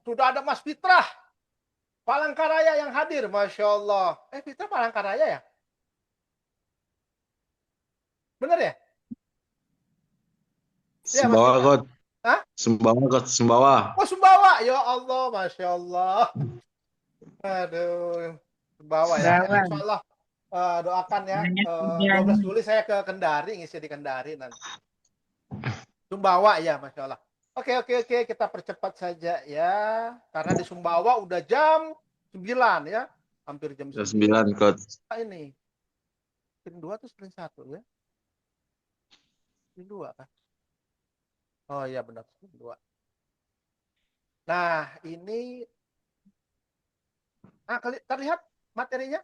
Sudah ada Mas Fitrah Palangkaraya yang hadir, Masya Allah. Fitrah Palangkaraya ya? Bener ya? Ya, Mas Sumbawa Fitrah. kot, Hah? Sumbawa kot, Sumbawa. Oh, Sumbawa. Ya Allah, Masya Allah. Aduh, Sumbawa ya. Ya, Bawang. insya Allah doakan ya. Banyak 12 kerjaan. Juli saya ke Kendari, ngisi di Kendari nanti. Sumbawa ya, Masya Allah. Oke, oke, oke. Kita percepat saja ya. Karena di Sumbawa udah jam 9 ya. Hampir jam Jam 9. 9 kot. Ini. Sprint 2 atau sprint 1 ya? Sprint 2 kan? Oh iya benar, sprint 2. Nah, ini terlihat materinya?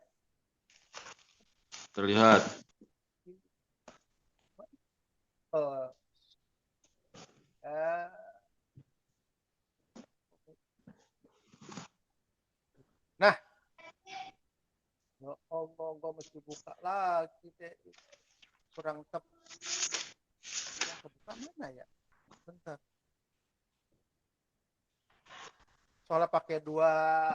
Terlihat. Uh, uh, nah, ya Allah, gue mesti buka lagi deh. Kurang tepat. Yang kebuka mana ya? Bentar. Soalnya pakai dua.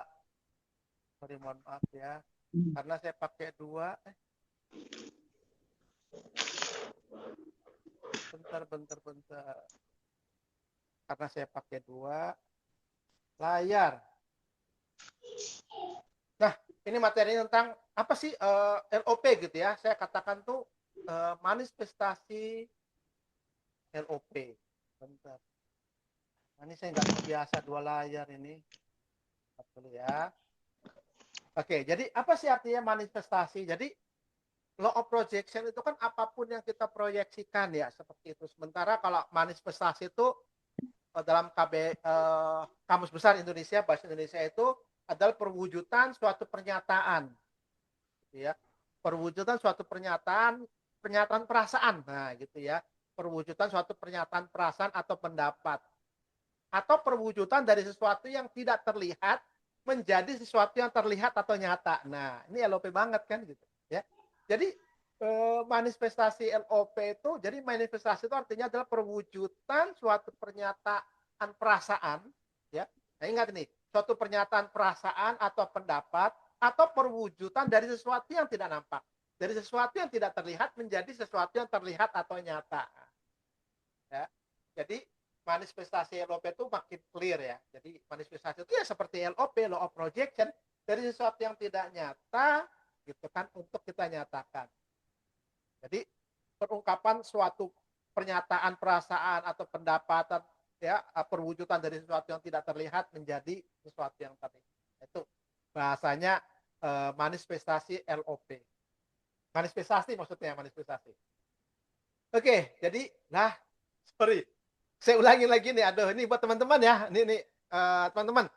Sorry, mohon maaf ya. Karena saya pakai dua. Bentar. Karena saya pakai dua layar. Nah, ini materi tentang apa sih LOP gitu ya. Saya katakan tuh manifestasi LOP. Bentar. Ini saya nggak terbiasa dua layar ini. Betul ya. Oke, jadi apa sih artinya manifestasi? Jadi law of projection itu kan apapun yang kita proyeksikan ya, seperti itu. Sementara kalau manifestasi itu dalam Kamus Besar Indonesia, Bahasa Indonesia itu adalah perwujudan suatu pernyataan. Ya. Perwujudan suatu pernyataan perasaan. Nah, gitu ya. Perwujudan suatu pernyataan perasaan atau pendapat. Atau perwujudan dari sesuatu yang tidak terlihat menjadi sesuatu yang terlihat atau nyata. Nah, ini LOP banget kan gitu ya. Jadi manifestasi LOP itu, jadi manifestasi itu artinya adalah perwujudan suatu pernyataan perasaan ya. Nah, ingat ini, suatu pernyataan perasaan atau pendapat atau perwujudan dari sesuatu yang tidak nampak. Dari sesuatu yang tidak terlihat menjadi sesuatu yang terlihat atau nyata. Ya. Jadi manifestasi LOP itu makin clear ya. Jadi manifestasi itu ya seperti LOP, law of projection, dari sesuatu yang tidak nyata gitu kan untuk kita nyatakan. Jadi perungkapan suatu pernyataan perasaan atau pendapatan ya perwujudan dari sesuatu yang tidak terlihat menjadi sesuatu yang terlihat. Itu bahasanya manifestasi LOP. Manifestasi maksudnya manifestasi. Oke, jadi sorry. Saya ulangi lagi nih, aduh ini buat teman-teman ya. Ini teman-teman.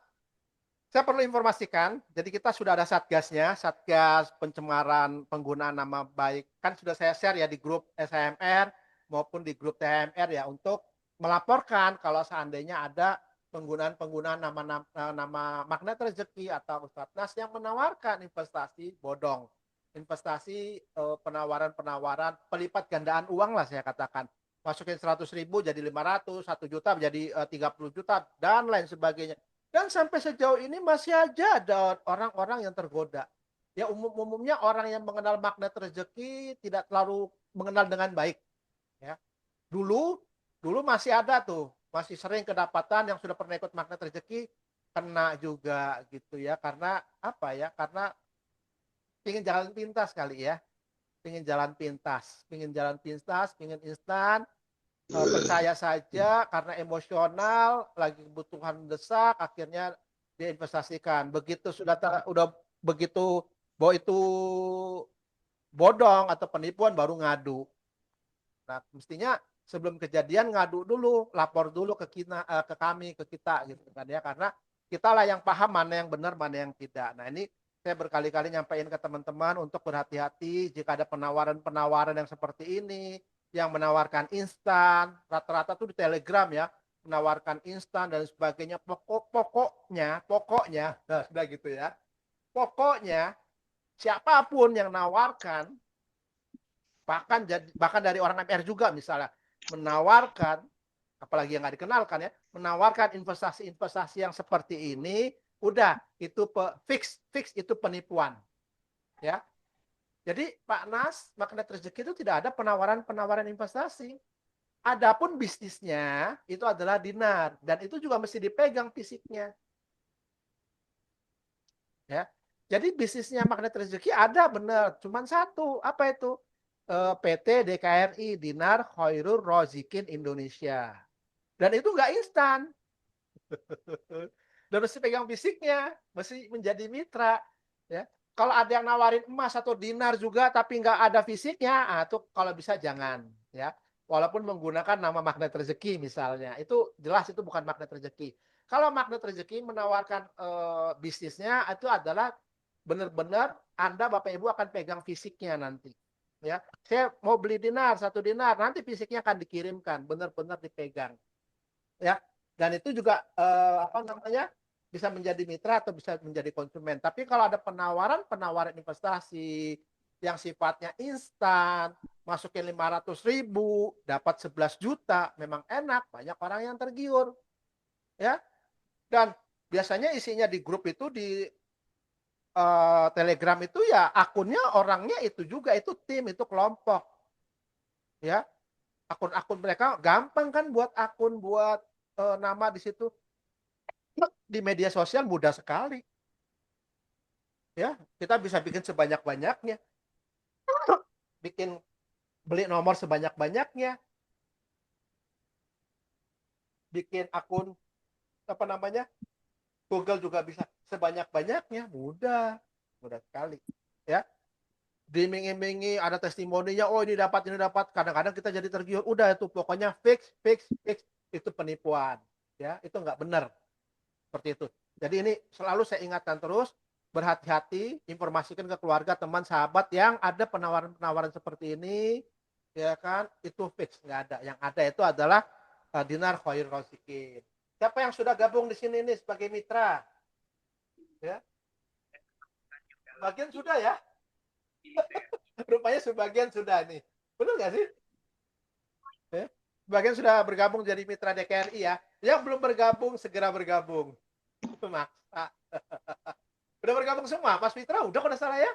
Saya perlu informasikan, jadi kita sudah ada satgasnya, Satgas Pencemaran Penggunaan Nama Baik. Kan sudah saya share ya di grup SHMR maupun di grup THMR ya untuk melaporkan kalau seandainya ada penggunaan nama magnet rezeki atau Ustadz Nas yang menawarkan investasi bodong. Investasi penawaran-penawaran pelipat gandaan uang lah saya katakan. Masukin 100.000 jadi 500, 1 juta menjadi 30 juta dan lain sebagainya. Dan sampai sejauh ini masih aja ada orang-orang yang tergoda. Ya umumnya orang yang mengenal magnet rezeki tidak terlalu mengenal dengan baik. Ya. Dulu masih ada tuh, masih sering kedapatan yang sudah pernah ikut magnet rezeki kena juga gitu ya. Karena apa ya? Karena pingin jalan pintas kali ya. Pingin jalan pintas, pingin instan, percaya saja karena emosional, lagi kebutuhan mendesak, akhirnya diinvestasikan. Begitu udah begitu bahwa itu bodong atau penipuan baru ngadu. Nah, mestinya sebelum kejadian ngadu dulu, lapor dulu ke kami, ke kita gitu kan ya, karena kita lah yang paham mana yang benar, mana yang tidak. Nah, ini saya berkali-kali nyampaikan ke teman-teman untuk berhati-hati jika ada penawaran-penawaran yang seperti ini, yang menawarkan instan, rata-rata tuh di Telegram ya, menawarkan instan dan sebagainya. Pokoknya, nah, sudah gitu ya. Pokoknya siapapun yang nawarkan, bahkan dari orang MR juga misalnya menawarkan apalagi yang nggak dikenalkan ya, menawarkan investasi-investasi yang seperti ini, udah itu fix itu penipuan, ya. Jadi Pak Nas, magnet rezeki itu tidak ada penawaran-penawaran investasi. Adapun bisnisnya itu adalah dinar dan itu juga mesti dipegang fisiknya, ya. Jadi bisnisnya magnet rezeki ada benar, cuman satu, apa itu? PT DKRI Dinar Khairul Rozikin Indonesia. Dan itu nggak instan. Dan mesti pegang fisiknya, mesti menjadi mitra, ya. Kalau ada yang nawarin emas atau dinar juga tapi nggak ada fisiknya, itu kalau bisa jangan, ya. Walaupun menggunakan nama magnet rezeki misalnya, itu jelas itu bukan magnet rezeki. Kalau magnet rezeki menawarkan bisnisnya itu adalah benar-benar Anda Bapak Ibu akan pegang fisiknya nanti. Ya, saya mau beli dinar, 1 dinar, nanti fisiknya akan dikirimkan, benar-benar dipegang. Ya, dan itu juga apa namanya, bisa menjadi mitra atau bisa menjadi konsumen. Tapi kalau ada penawaran investasi yang sifatnya instan, masukin 500.000 dapat 11 juta, memang enak, banyak orang yang tergiur, ya. Dan biasanya isinya di grup itu di Telegram itu ya akunnya orangnya itu juga, itu tim, itu kelompok, ya. Akun-akun mereka gampang kan buat akun, buat nama di situ. Di media sosial mudah sekali, ya. Kita bisa bikin sebanyak-banyaknya, bikin beli nomor sebanyak-banyaknya, bikin akun apa namanya, Google juga bisa sebanyak-banyaknya, mudah, mudah sekali, ya. Diiming-imingi ada testimoninya, oh ini dapat, kadang-kadang kita jadi tergiur, udah itu pokoknya fix, itu penipuan, ya, itu nggak benar, seperti itu. Jadi ini selalu saya ingatkan terus, berhati-hati, informasikan ke keluarga, teman, sahabat yang ada penawaran-penawaran seperti ini, ya kan, itu fix, nggak ada. Yang ada itu adalah dinar khair rozikin. Siapa yang sudah gabung di sini nih sebagai mitra? Ya, sebagian sudah ya. Rupanya sebagian sudah nih. Benar nggak sih? Ya. Sebagian sudah bergabung jadi mitra DKRI ya. Yang belum bergabung segera bergabung. Maksa. Udah bergabung semua, Mas Fitra? Udah kalau salah ya?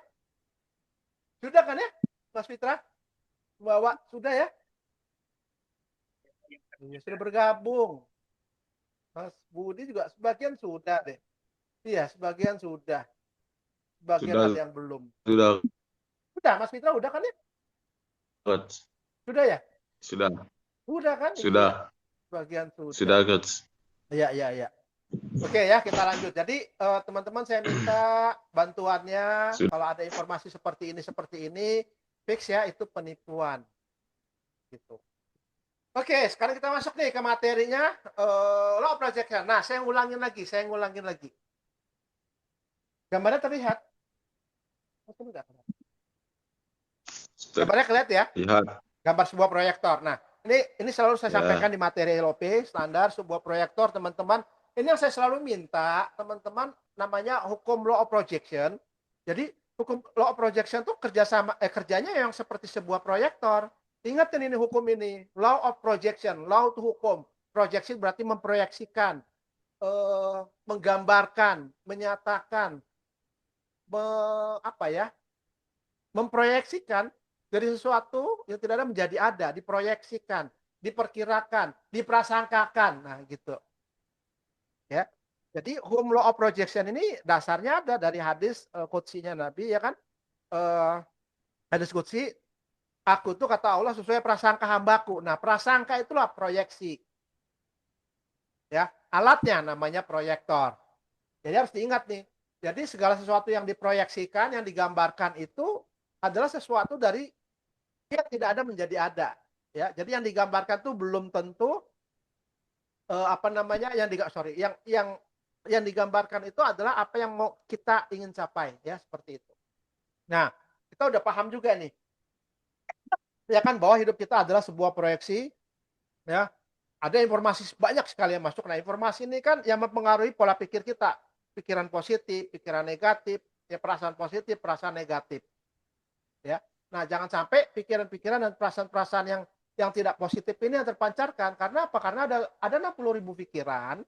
Sudah kan ya, Mas Fitra? Bawa sudah ya? Iya, sudah bergabung. Mas Budi juga sebagian sudah deh. Iya, sebagian sudah. Sebagian Sudah, ada yang belum. sudah, Udah, Mas Fitra udah kan ya? Coach. Sudah ya? Sudah, Udah kan? Iya. sudah, Sebagian sudah. sudah, Coach. Iya, iya, iya. Oke ya, kita lanjut. Jadi teman-teman saya minta bantuannya. Sudah. Kalau ada informasi seperti ini, fix ya, itu penipuan. Gitu. Oke, sekarang kita masuk nih ke materinya, law of projection. Nah, saya ngulangin lagi. Gambarnya terlihat? Gambarnya kelihatan ya? Lihat. Gambar sebuah proyektor. Nah, ini selalu saya sampaikan Ya. di materi LOP, standar sebuah proyektor, teman-teman. Ini yang saya selalu minta, teman-teman, namanya hukum law of projection. Jadi, hukum law of projection itu kerjanya yang seperti sebuah proyektor. Ingatin ini hukum ini, law of projection, law itu hukum. Projection berarti memproyeksikan, menggambarkan, menyatakan, apa ya, memproyeksikan dari sesuatu yang tidak ada menjadi ada, diproyeksikan, diperkirakan, diprasangkakan. Nah, gitu. Ya. Jadi hukum law of projection ini dasarnya ada dari hadis qudsinya Nabi ya kan. Hadis qudsi, aku tuh kata Allah sesuai prasangka hambaku. Nah, prasangka itulah proyeksi. Ya, alatnya namanya proyektor. Jadi harus diingat nih. Jadi segala sesuatu yang diproyeksikan, yang digambarkan itu adalah sesuatu dari yang tidak ada menjadi ada. Ya, jadi yang digambarkan itu belum tentu apa namanya yang digambarkan itu adalah apa yang mau kita ingin capai ya, seperti itu. Nah, kita udah paham juga nih. Ya kan bahwa hidup kita adalah sebuah proyeksi ya. Ada informasi banyak sekali yang masuk. Nah, informasi ini kan yang mempengaruhi pola pikir kita. Pikiran positif, pikiran negatif, ya perasaan positif, perasaan negatif. Ya. Nah, jangan sampai pikiran-pikiran dan perasaan-perasaan yang yang tidak positif ini yang terpancarkan. Karena apa? Karena ada 60.000 pikiran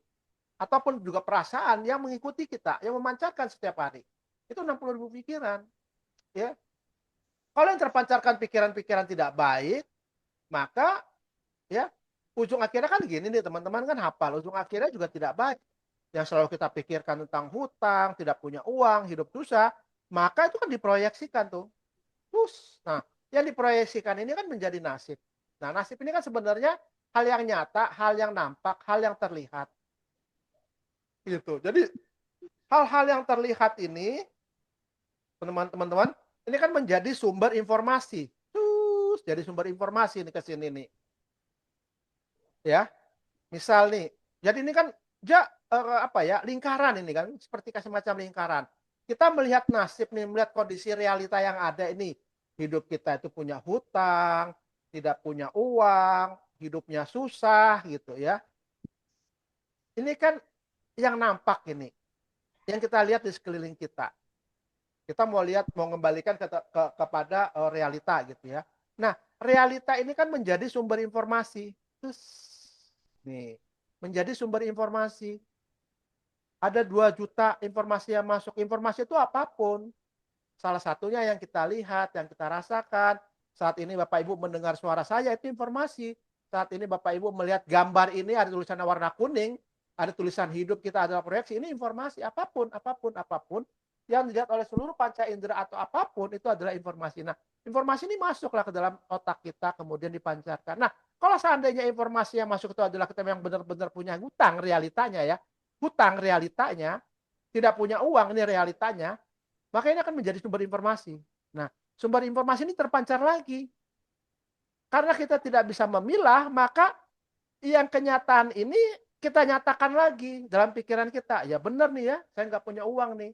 ataupun juga perasaan yang mengikuti kita, yang memancarkan setiap hari. Itu 60.000 pikiran, ya. Kalau yang terpancarkan pikiran-pikiran tidak baik, maka ya ujung akhirnya kan gini nih teman-teman kan hafal, ujung akhirnya juga tidak baik. Yang selalu kita pikirkan tentang hutang, tidak punya uang, hidup susah, maka itu kan diproyeksikan tuh. Terus, nah yang diproyeksikan ini kan menjadi nasib. Nah nasib ini kan sebenarnya hal yang nyata, hal yang nampak, hal yang terlihat. Gitu. Jadi hal-hal yang terlihat ini, teman-teman, ini kan menjadi sumber informasi. Terus jadi sumber informasi nih ke sini nih. Ya, misal nih, jadi ini kan apa ya, lingkaran ini kan, seperti semacam lingkaran. Kita melihat nasib nih, melihat kondisi realita yang ada ini. Hidup kita itu punya hutang, tidak punya uang, hidupnya susah gitu ya. Ini kan yang nampak ini, yang kita lihat di sekeliling kita. Kita mau lihat, mau mengembalikan kepada realita gitu ya. Nah, realita ini kan menjadi sumber informasi. Terus nih, menjadi sumber informasi. Ada 2 juta informasi yang masuk. Informasi itu apapun. Salah satunya yang kita lihat, yang kita rasakan. Saat ini Bapak Ibu mendengar suara saya, itu informasi. Saat ini Bapak Ibu melihat gambar ini, ada tulisan warna kuning, ada tulisan hidup kita adalah proyeksi, ini informasi. Apapun, apapun, apapun yang dilihat oleh seluruh panca indera atau apapun, itu adalah informasi. Nah, informasi ini masuklah ke dalam otak kita, kemudian dipancarkan. Nah, kalau seandainya informasi yang masuk itu adalah kita yang benar-benar punya hutang realitanya ya, hutang realitanya, tidak punya uang ini realitanya, maka ini akan menjadi sumber informasi. Nah, sumber informasi ini terpancar lagi. Karena kita tidak bisa memilah, maka yang kenyataan ini kita nyatakan lagi dalam pikiran kita. Ya benar nih ya, saya nggak punya uang nih.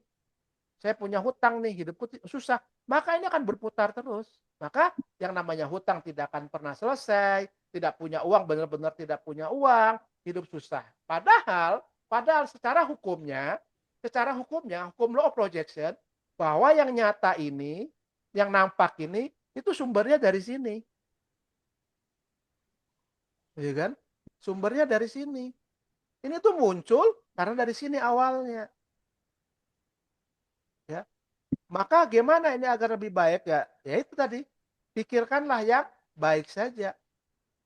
Saya punya hutang nih, hidupku susah. Maka ini akan berputar terus. Maka yang namanya hutang tidak akan pernah selesai, tidak punya uang, benar-benar tidak punya uang, hidup susah. Padahal secara hukumnya, hukum law of projection, bahwa yang nyata ini, yang nampak ini, itu sumbernya dari sini. Ya kan? Sumbernya dari sini. Ini tuh muncul karena dari sini awalnya. Ya. Maka gimana ini agar lebih baik ya? Ya itu tadi, pikirkanlah yang baik saja.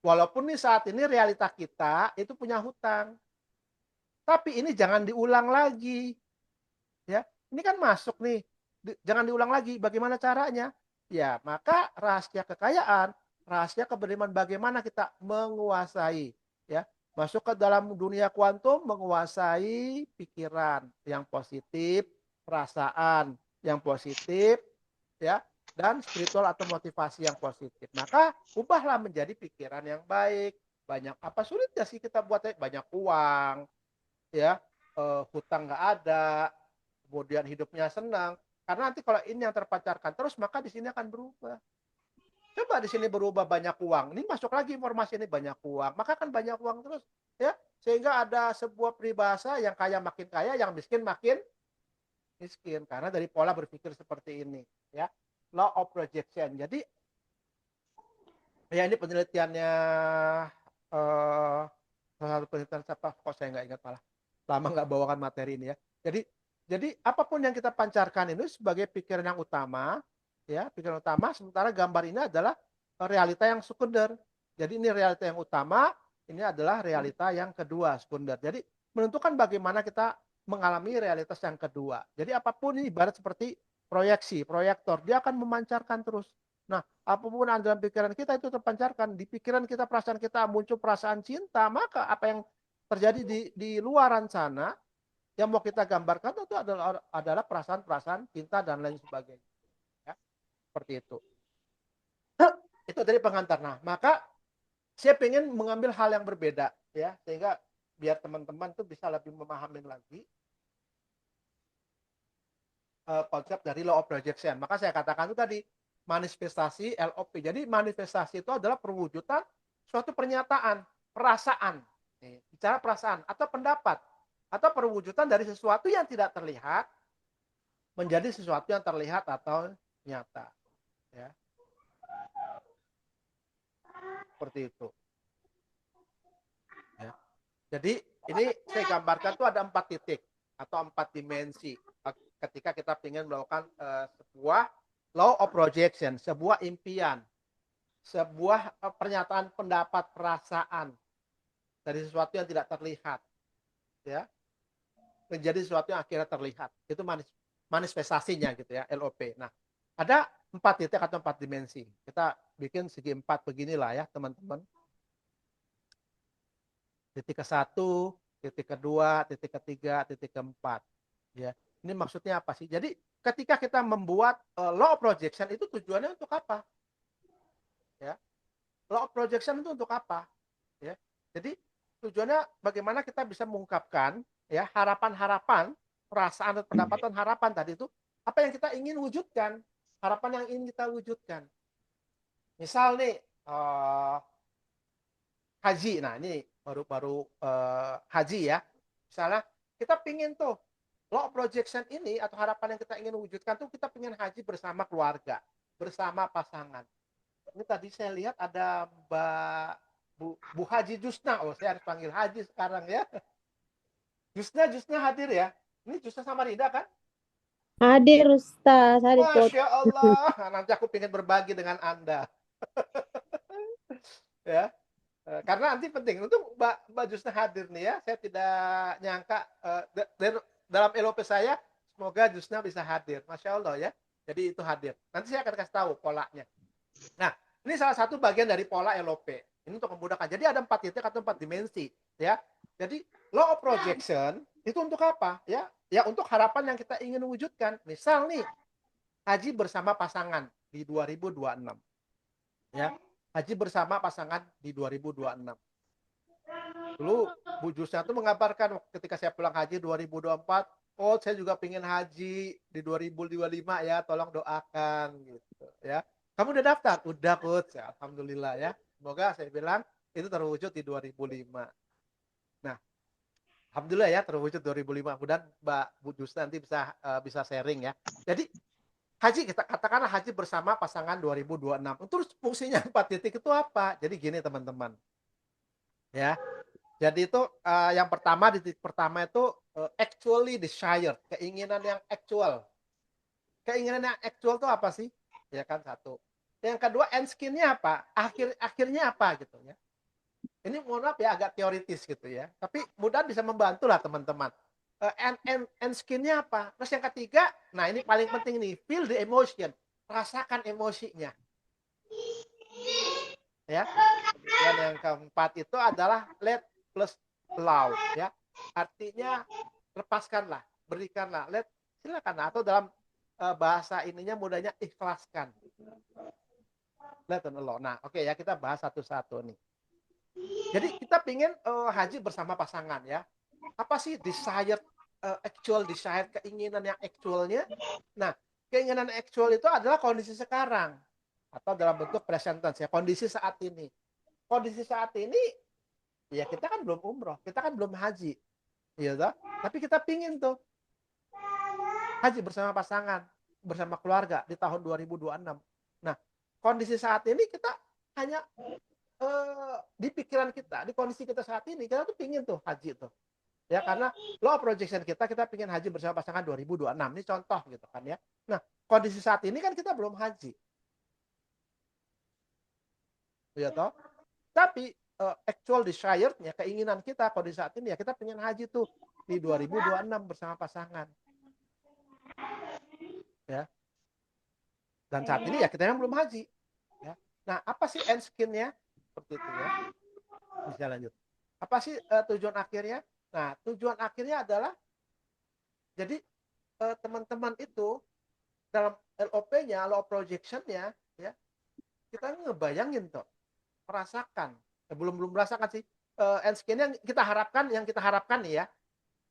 Walaupun nih saat ini realita kita itu punya hutang. Tapi ini jangan diulang lagi. Ya, ini kan masuk nih. Jangan diulang lagi. Bagaimana caranya? Ya, maka rahasia kekayaan, rahasia keberanian bagaimana kita menguasai, ya. Masuk ke dalam dunia kuantum, menguasai pikiran yang positif, perasaan yang positif, ya, dan spiritual atau motivasi yang positif. Maka ubahlah menjadi pikiran yang baik. Banyak apa sulitnya sih kita buat banyak uang, ya, hutang nggak ada, kemudian hidupnya senang. Karena nanti kalau ini yang terpancarkan terus, maka di sini akan berubah. Coba di sini berubah banyak uang. Ini masuk lagi informasi ini banyak uang. Maka akan banyak uang terus. Ya, sehingga ada sebuah peribahasa yang kaya makin kaya, yang miskin makin miskin. Karena dari pola berpikir seperti ini. Ya, law of projection. Jadi, ya ini penelitiannya, salah satu penelitian siapa? Kok saya nggak ingat malah. Lama nggak bawakan materi ini ya. Jadi apapun yang kita pancarkan ini sebagai pikiran yang utama, ya pikiran utama. Sementara gambar ini adalah realita yang sekunder. Jadi ini realita yang utama, ini adalah realita yang kedua sekunder. Jadi menentukan bagaimana kita mengalami realitas yang kedua. Jadi apapun ini ibarat seperti proyeksi, proyektor, dia akan memancarkan terus. Nah, apapun yang dalam pikiran kita itu terpancarkan. Di pikiran kita, perasaan kita muncul perasaan cinta, maka apa yang terjadi di luaran sana yang mau kita gambarkan itu adalah perasaan-perasaan cinta dan lain sebagainya. Ya, seperti itu. Itu dari pengantar. Nah, maka saya ingin mengambil hal yang berbeda ya, sehingga biar teman-teman tuh bisa lebih memahami lagi konsep dari law of projection. Maka saya katakan itu tadi manifestasi LOP. Jadi manifestasi itu adalah perwujudan suatu pernyataan, perasaan. Bicara perasaan atau pendapat atau perwujudan dari sesuatu yang tidak terlihat menjadi sesuatu yang terlihat atau nyata. Ya. seperti itu. Ya. Jadi ini saya gambarkan tuh ada 4 titik atau 4 dimensi ketika kita ingin melakukan sebuah law of projection, sebuah impian, sebuah pernyataan pendapat, perasaan dari sesuatu yang tidak terlihat, ya, menjadi sesuatu yang akhirnya terlihat. Itu manifestasinya gitu ya, LOP. Nah, ada 4 titik atau 4 dimensi. Kita bikin segi 4 beginilah ya, teman-teman. Titik ke-1, titik kedua, titik ketiga, titik keempat. Ya, ini maksudnya apa sih? Jadi ketika kita membuat law of projection itu tujuannya untuk apa? Ya, law of projection itu untuk apa? Ya, jadi tujuannya bagaimana kita bisa mengungkapkan ya harapan-harapan, perasaan dan pendapat dan harapan tadi itu apa yang kita ingin wujudkan, harapan yang ingin kita wujudkan. Misal nih haji, nah ini baru haji ya. Misalnya kita pingin tuh law of projection ini atau harapan yang kita ingin wujudkan tuh kita pingin haji bersama keluarga, bersama pasangan. Ini tadi saya lihat ada Bu Haji Jusna. Oh, saya harus panggil Haji sekarang ya. Jusna hadir ya. Ini Jusna sama Rida kan? Hadir Ustaz, hadir Masya Allah. Nah, nanti aku pengen berbagi dengan Anda. Ya. Karena nanti penting untuk Mbak Jusna hadir nih ya. Saya tidak nyangka dalam LOP saya semoga Jusna bisa hadir. Masya Allah ya. Jadi itu hadir. Nanti saya akan kasih tahu polanya. Nah, ini salah satu bagian dari pola LOP. Ini untuk memudahkan. Jadi ada 4 titik atau 4 dimensi, ya. Jadi law of projection itu untuk apa? Ya, ya untuk harapan yang kita ingin wujudkan. Misal nih, haji bersama pasangan di 2026. Ya, haji bersama pasangan di 2026. Dulu Bu Jusna itu mengabarkan ketika saya pulang haji 2024, oh saya juga pengen haji di 2025 ya, tolong doakan gitu ya. Kamu udah daftar? Udah coach, ya, alhamdulillah ya. Semoga saya bilang itu terwujud di 2005. Nah, alhamdulillah ya terwujud 2005. Mudah Mbak Bu Jusna nanti bisa sharing ya. Jadi haji kita katakanlah haji bersama pasangan 2026. Terus fungsinya 4 titik itu apa? Jadi gini teman-teman. Ya. Jadi itu yang pertama di titik pertama itu actually desired, keinginan yang actual. Keinginan yang actual itu apa sih? Ya kan satu. Yang kedua end skin-nya apa? Akhirnya apa gitu ya. Ini mohon maaf ya agak teoritis gitu ya. Tapi mudah bisa membantu lah teman-teman. End skin-nya apa? Terus yang ketiga, nah ini paling penting nih, feel the emotion. Rasakan emosinya. Ya. Dan yang keempat itu adalah let plus allow ya. Artinya lepaskanlah, berikanlah, let silakan atau dalam bahasa ininya mudahnya ikhlaskan. Let and allow. Nah, oke ya kita bahas satu-satu nih. Jadi kita pingin haji bersama pasangan ya. Apa sih desired actual desired keinginan yang actualnya? Nah, keinginan actual itu adalah kondisi sekarang atau dalam bentuk present tense ya, kondisi saat ini. Kondisi saat ini ya kita kan belum umroh, kita kan belum haji. Iya toh? Tapi kita pingin tuh haji bersama pasangan, bersama keluarga di tahun 2026. Nah, kondisi saat ini kita hanya di pikiran kita, di kondisi kita saat ini, kita tuh pingin tuh haji tuh. Ya, karena law projection kita pingin haji bersama pasangan 2026. Ini contoh gitu kan ya. Nah, kondisi saat ini kan kita belum haji. Ya toh? Tapi actual desire-nya, keinginan kita kondisi saat ini ya kita pengen haji tuh di 2026 bersama pasangan. Ya. Dan saat ini ya kita yang belum haji. Ya. Nah, apa sih end skin-nya? Seperti itu ya. Bisa lanjut. Apa sih tujuan akhirnya? Nah, tujuan akhirnya adalah jadi teman-teman itu dalam LOP-nya, law projection-nya ya, kita ngebayangin tuh, merasakan. Belum merasakan sih. End skin yang kita harapkan nih ya.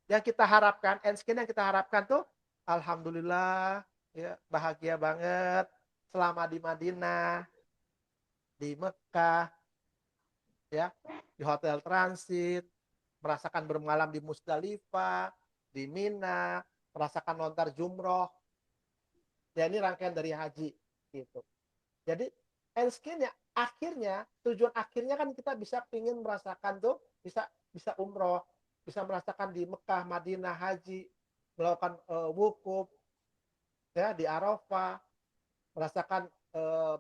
Yang kita harapkan, end skin yang kita harapkan tuh alhamdulillah ya, bahagia banget selama di Madinah, di Mekah, ya, di hotel transit, merasakan bermalam di Musdalifah, di Mina, merasakan lontar jumroh. Ya ini rangkaian dari haji gitu. Jadi end skin ya tujuan akhirnya kan kita bisa pingin merasakan tuh, bisa bisa umroh, bisa merasakan di Mekah, Madinah, haji, melakukan wukuf ya di Arafah, merasakan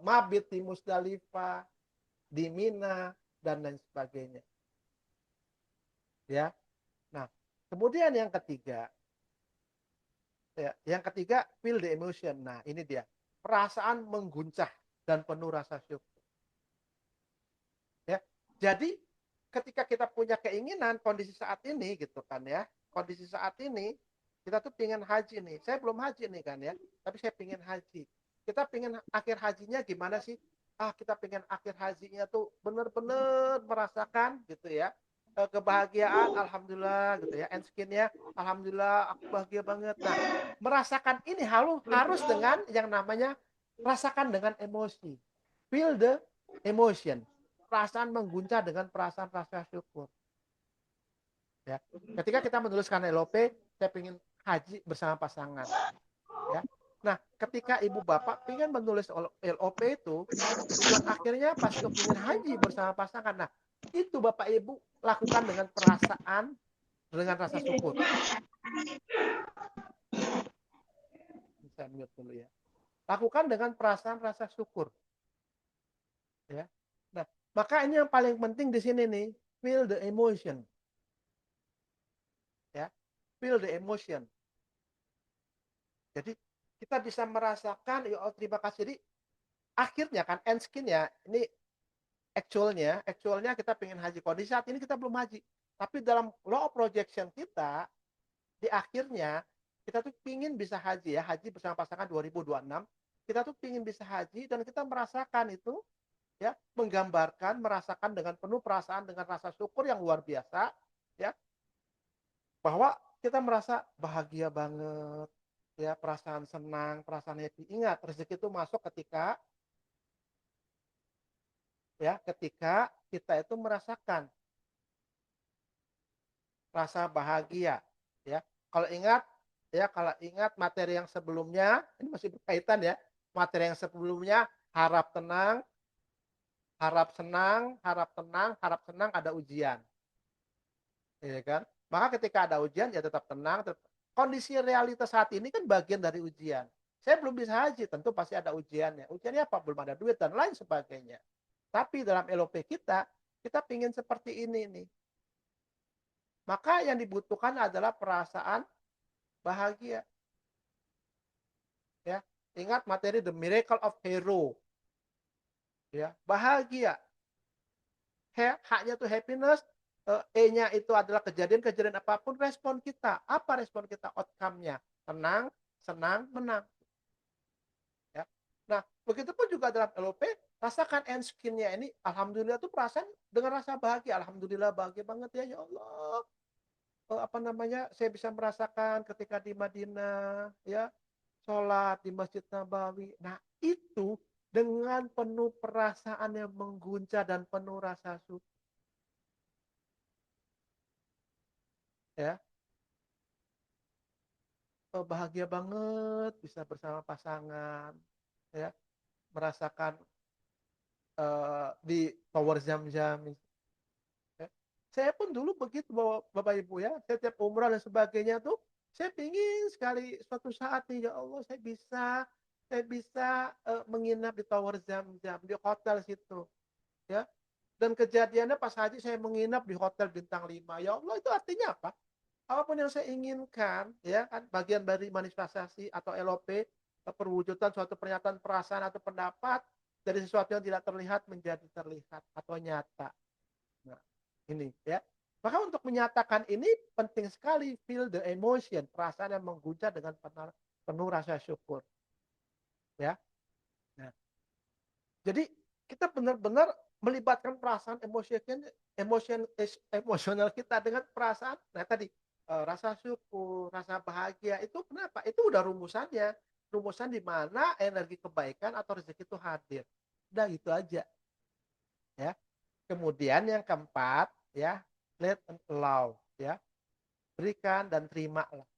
mabit di Musdalifah, di Mina dan lain sebagainya. Ya. Nah, kemudian yang ketiga feel the emotion. Nah, ini dia. Perasaan mengguncang dan penuh rasa syukur. Ya. Jadi ketika kita punya keinginan kondisi saat ini gitu kan ya. Kondisi saat ini kita tuh pengen haji nih. Saya belum haji nih kan ya, tapi saya pengen haji. Kita pengen akhir hajinya gimana sih? Kita pengen akhir hajinya tuh benar-benar merasakan gitu ya. Kebahagiaan alhamdulillah gitu ya. End skinnya alhamdulillah aku bahagia banget. Nah, merasakan ini harus dengan yang namanya rasakan dengan emosi. Feel the emotion. Perasaan mengguncang dengan perasaan rasa syukur. Ya. Ketika kita menuliskan LOP, saya ingin haji bersama pasangan. Ya. Nah, ketika ibu bapak ingin menulis LOP itu, tujuan akhirnya pasti ingin haji bersama pasangan. Nah, itu bapak ibu lakukan dengan perasaan, dengan rasa syukur. Saya mute dulu ya. Lakukan dengan perasaan rasa syukur. Ya. Nah, maka ini yang paling penting di sini nih, feel the emotion. Ya, feel the emotion. Jadi kita bisa merasakan, ya oh, terima kasih. Jadi akhirnya kan end skin ya, ini actualnya kita pengen haji. Kondisi saat ini kita belum haji. Tapi dalam law of projection kita, di akhirnya kita tuh pingin bisa haji ya, haji bersama pasangan 2026. Kita tuh pingin bisa haji dan kita merasakan itu, ya, menggambarkan, merasakan dengan penuh perasaan, dengan rasa syukur yang luar biasa, ya, bahwa kita merasa bahagia banget, ya, perasaan senang, perasaan happy. Ingat, rezeki itu masuk ketika kita itu merasakan rasa bahagia, ya. Kalau ingat materi yang sebelumnya, ini masih berkaitan ya. Materi yang sebelumnya harap tenang, harap senang, harap tenang, harap senang, ada ujian. Ya kan? Maka ketika ada ujian ya tetap tenang. Kondisi realitas saat ini kan bagian dari ujian. Saya belum bisa haji, tentu pasti ada ujiannya. Ujiannya apa? Belum ada duit dan lain sebagainya. Tapi dalam LOP kita ingin seperti ini nih. Maka yang dibutuhkan adalah perasaan bahagia. Ya, ingat materi The Miracle of Hero. Ya, bahagia. H-nya itu happiness, E-nya itu adalah kejadian-kejadian apapun, respon kita. Apa respon kita? Outcome-nya. Tenang, senang, menang. Ya. Nah, begitupun juga dalam LOP, rasakan end skin-nya ini, alhamdulillah tuh perasaan dengan rasa bahagia. Alhamdulillah bahagia banget ya Allah. Saya bisa merasakan ketika di Madinah, ya, sholat di Masjid Nabawi. Nah, itu dengan penuh perasaan yang mengguncang dan penuh rasa syukur. Ya, bahagia banget bisa bersama pasangan, ya, merasakan di Tower Zam-Zam. Ya. Saya pun dulu begitu Bapak Ibu ya, saya tiap umrah dan sebagainya tuh, saya pingin sekali suatu saat nih ya Allah saya bisa menginap di Tower Zam-Zam, di hotel situ, ya. Dan kejadiannya pas haji saya menginap di hotel bintang 5. Ya Allah, itu artinya apa? Apapun yang saya inginkan, ya kan, bagian dari manifestasi atau LOP, perwujudan suatu pernyataan perasaan atau pendapat dari sesuatu yang tidak terlihat menjadi terlihat atau nyata. Nah, ini ya. Maka untuk menyatakan ini penting sekali feel the emotion, perasaan yang mengguncang dengan penuh rasa syukur. Ya. Nah, jadi kita benar-benar melibatkan perasaan emosional kita dengan perasaan. Nah, tadi rasa syukur, rasa bahagia itu kenapa? Itu udah rumusannya. Rumusan di mana energi kebaikan atau rezeki itu hadir. Udah gitu aja. Ya. Kemudian yang keempat, ya, let and allow, ya. Berikan dan terimalah.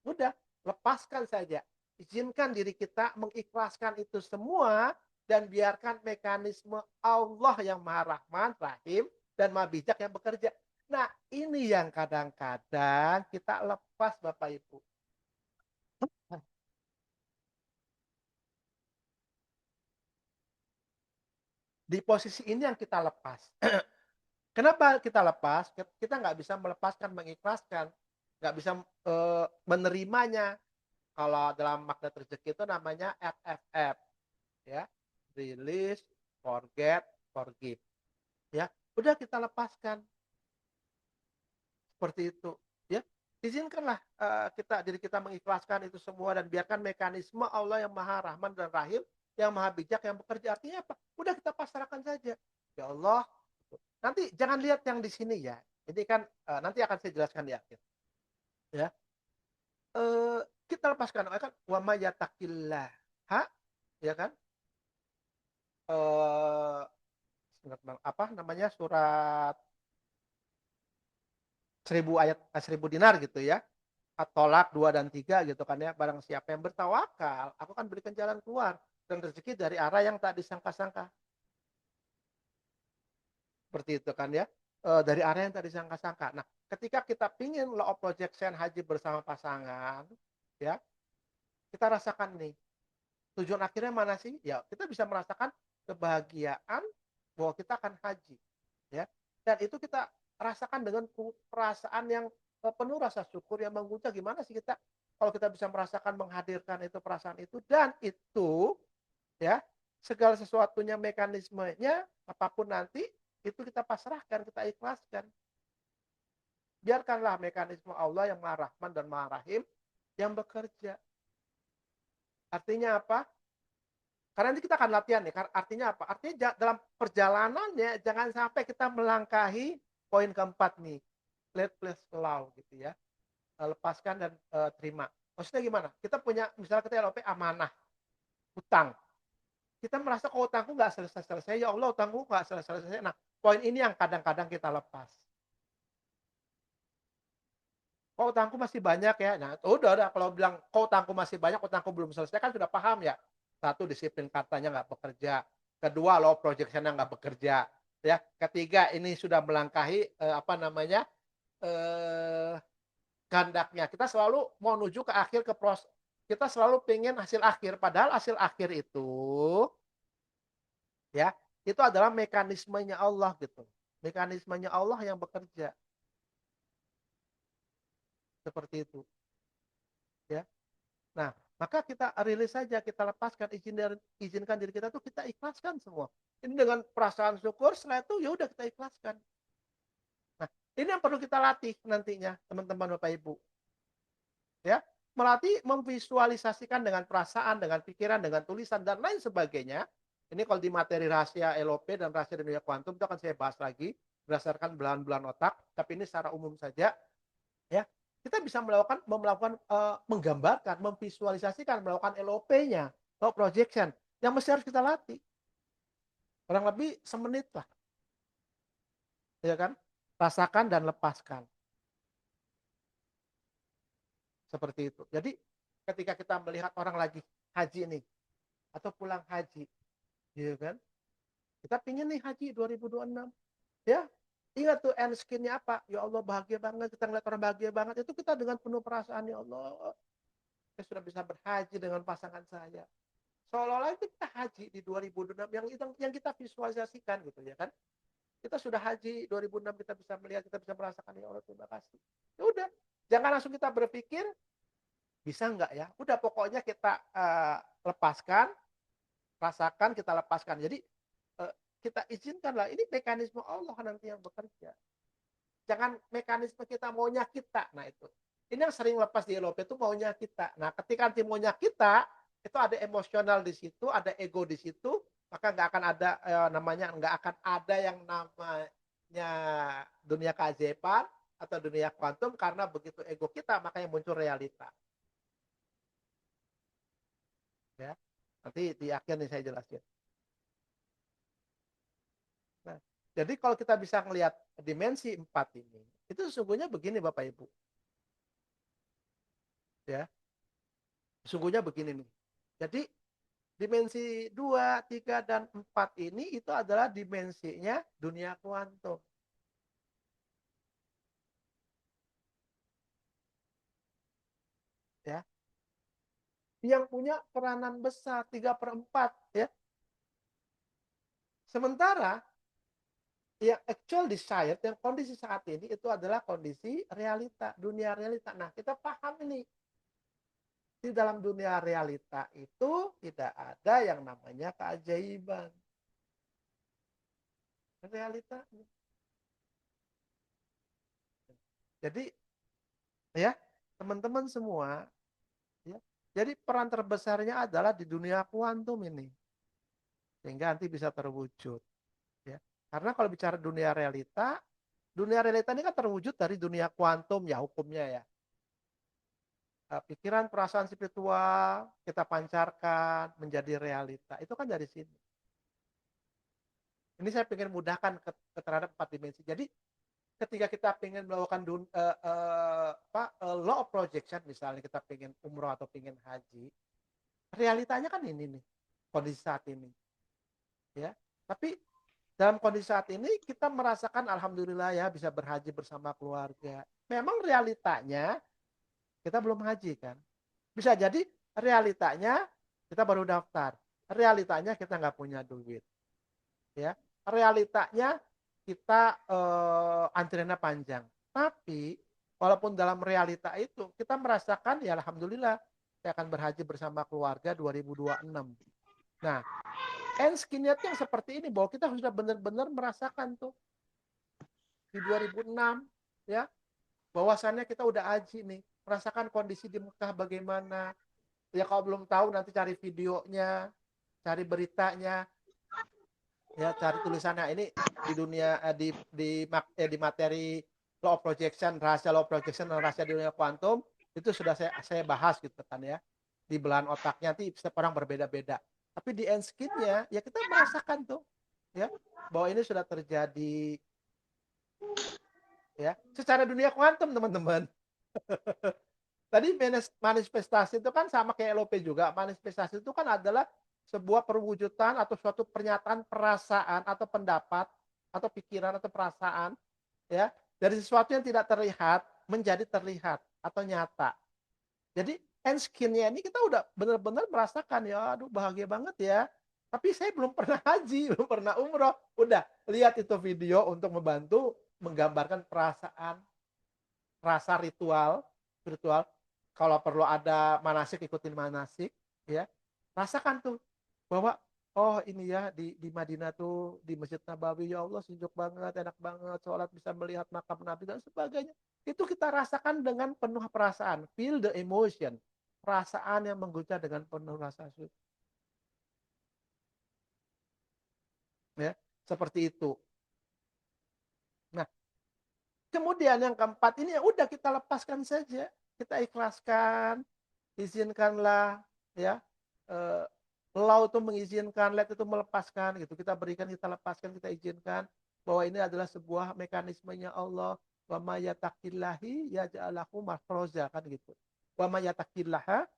Udah, lepaskan saja. Izinkan diri kita mengikhlaskan itu semua dan biarkan mekanisme Allah yang Maha Rahman, Rahim, dan Maha Bijak yang bekerja. Nah, ini yang kadang-kadang kita lepas Bapak Ibu. Di posisi ini yang kita lepas. Kenapa kita lepas? Kita nggak bisa melepaskan, mengikhlaskan, nggak bisa menerimanya. Kalau dalam makna rezeki itu namanya FFF, ya, release, forget, forgive, ya. Udah kita lepaskan seperti itu, ya. Izinkanlah diri kita mengikhlaskan itu semua dan biarkan mekanisme Allah yang Maha Rahman dan Rahim, yang Maha Bijak yang bekerja. Artinya apa? Udah kita pasrahkan saja. Ya Allah, nanti jangan lihat yang di sini ya. Ini kan nanti akan saya jelaskan di akhir. Ya. Kita lepaskan kan wa may yattaqillah. Ya kan? Apa namanya? Surat 1000 dinar gitu ya. At-Tolak 2 dan 3 gitu kan ya. Barang siapa yang bertawakal, aku akan berikan jalan keluar dan rezeki dari arah yang tak disangka-sangka. Seperti itu kan ya. Dari arah yang tak disangka-sangka. Nah, ketika kita pingin law of projection haji bersama pasangan, ya, kita rasakan nih, tujuan akhirnya mana sih? Ya, kita bisa merasakan kebahagiaan bahwa kita akan haji, ya. Dan itu kita rasakan dengan perasaan yang penuh rasa syukur yang mengucap. Gimana sih kita kalau kita bisa merasakan menghadirkan itu perasaan itu, dan itu ya segala sesuatunya mekanismenya apapun nanti itu kita pasrahkan, kita ikhlaskan. Biarkanlah mekanisme Allah yang Maha Rahman dan Maha Rahim yang bekerja. Artinya apa? Karena nanti kita akan latihan nih. Artinya apa? Artinya dalam perjalanannya jangan sampai kita melangkahi poin keempat nih. Let please allow gitu ya. Lepaskan dan terima. Maksudnya gimana? Kita punya misalnya kita LOP amanah, hutang. Kita merasa kok utangku nggak selesai-selesai. Ya Allah, utangku nggak selesai-selesai. Nah, poin ini yang kadang-kadang kita lepas. Kok utangku masih banyak ya? Nah, udah kalau bilang kok utangku masih banyak, utangku belum selesai kan sudah paham ya. Satu, disiplin kartanya nggak bekerja. Kedua, law projection-nya nggak bekerja. Ya, ketiga, ini sudah melangkahi apa namanya kehendaknya. Kita selalu mau menuju ke akhir ke proses. Kita selalu pengen hasil akhir. Padahal hasil akhir itu, ya, itu adalah mekanismenya Allah gitu. Mekanismenya Allah yang bekerja. Seperti itu. Ya. Nah, maka kita rilis saja, kita lepaskan, izinkan diri kita tuh kita ikhlaskan semua. Ini dengan perasaan syukur, setelah itu ya udah kita ikhlaskan. Nah, ini yang perlu kita latih nantinya, teman-teman Bapak Ibu. Ya, melatih memvisualisasikan dengan perasaan, dengan pikiran, dengan tulisan dan lain sebagainya. Ini kalau di materi rahasia LOP dan rahasia dunia kuantum itu akan saya bahas lagi berdasarkan belahan-belahan otak, tapi ini secara umum saja. Ya, kita bisa melakukan menggambarkan, memvisualisasikan, melakukan LOP-nya, law projection, yang mesti harus kita latih. Kurang lebih semenit lah. Ya kan? Rasakan dan lepaskan. Seperti itu. Jadi ketika kita melihat orang lagi haji nih, atau pulang haji, ya kan? Kita pingin nih haji 2026. Ya, ingat tuh end skin-nya apa? Ya Allah, bahagia banget. Kita ngeliat orang bahagia banget. Itu kita dengan penuh perasaan, ya Allah, saya sudah bisa berhaji dengan pasangan saya. Seolah-olah itu kita haji di 2026 yang kita visualisasikan gitu ya kan. Kita sudah haji 2006, kita bisa melihat, kita bisa merasakan, ya Allah terima kasih. Ya udah, jangan langsung kita berpikir bisa nggak ya. Udah pokoknya kita lepaskan, rasakan, kita lepaskan. Jadi kita izinkanlah, ini mekanisme Allah nanti yang bekerja. Jangan mekanisme kita maunya kita. Nah itu. Ini yang sering lepas di LOP itu maunya kita. Nah ketika nanti maunya kita, itu ada emosional di situ, ada ego di situ, maka nggak akan ada nggak akan ada yang namanya dunia keajaiban atau dunia kuantum, karena begitu ego kita makanya muncul realita. Ya, nanti di akhir nih saya jelasin. Nah, jadi kalau kita bisa melihat dimensi 4 ini, itu sesungguhnya begini Bapak Ibu. Ya, sesungguhnya begini nih. Jadi Dimensi 2, 3, dan 4 ini itu adalah dimensinya dunia kuantum. Ya. Yang punya peranan besar 3/4 ya. Sementara yang actual desired, yang kondisi saat ini itu adalah kondisi realita, dunia realita. Nah, kita paham ini. Di dalam dunia realita itu tidak ada yang namanya keajaiban. Realita. Jadi ya, teman-teman semua ya. Jadi peran terbesarnya adalah di dunia kuantum ini. Sehingga nanti bisa terwujud ya. Karena kalau bicara dunia realita ini kan terwujud dari dunia kuantum ya hukumnya ya. Pikiran, perasaan spiritual kita pancarkan menjadi realita. Itu kan dari sini. Ini saya ingin mudahkan terhadap 4 dimensi. Jadi ketika kita ingin melakukan law of projection, misalnya kita ingin umroh atau ingin haji, realitanya kan ini nih, kondisi saat ini. Ya, tapi dalam kondisi saat ini kita merasakan alhamdulillah ya bisa berhaji bersama keluarga. Memang realitanya kita belum haji kan. Bisa jadi realitanya kita baru daftar. Realitanya kita nggak punya duit. Ya, realitanya kita antriannya panjang. Tapi walaupun dalam realita itu kita merasakan ya alhamdulillah saya akan berhaji bersama keluarga 2026. Nah, end skinnya yang seperti ini bahwa kita sudah benar-benar merasakan tuh di 2006 ya bahwasannya kita udah haji nih, merasakan kondisi di Mekah bagaimana. Ya kalau belum tahu nanti cari videonya, cari beritanya, ya cari tulisannya ini di dunia di materi law of projection, rahasia law of projection dan rahasia di dunia kuantum itu sudah saya bahas gitu kan ya. Di belahan otaknya nanti setiap orang berbeda-beda. Tapi di end skinnya ya kita merasakan tuh ya bahwa ini sudah terjadi ya secara dunia kuantum teman-teman. Tadi manifestasi itu kan sama kayak LOP juga. Manifestasi itu kan adalah sebuah perwujudan atau suatu pernyataan perasaan atau pendapat atau pikiran atau perasaan ya dari sesuatu yang tidak terlihat menjadi terlihat atau nyata. Jadi end skin-nya ini kita udah benar-benar merasakan ya, aduh bahagia banget ya. Tapi saya belum pernah haji, belum pernah umroh. Udah lihat itu video untuk membantu menggambarkan perasaan, rasa spiritual. Kalau perlu ada manasik ikutin manasik, ya. Rasakan tuh bahwa oh ini ya di Madinah tuh di Masjid Nabawi ya Allah sejuk banget, enak banget, sholat bisa melihat makam Nabi dan sebagainya. Itu kita rasakan dengan penuh perasaan, feel the emotion, perasaan yang mengguncang dengan penuh rasa syukur. Ya, seperti itu. Nah, kemudian yang keempat ini ya udah kita lepaskan saja, kita ikhlaskan, izinkanlah ya law itu mengizinkan, let itu melepaskan gitu. Kita berikan, kita lepaskan, kita izinkan bahwa ini adalah sebuah mekanismenya Allah. Wa ma yataqillahi yaj'alahu makhraja kan gitu. Wa ma yataqillaha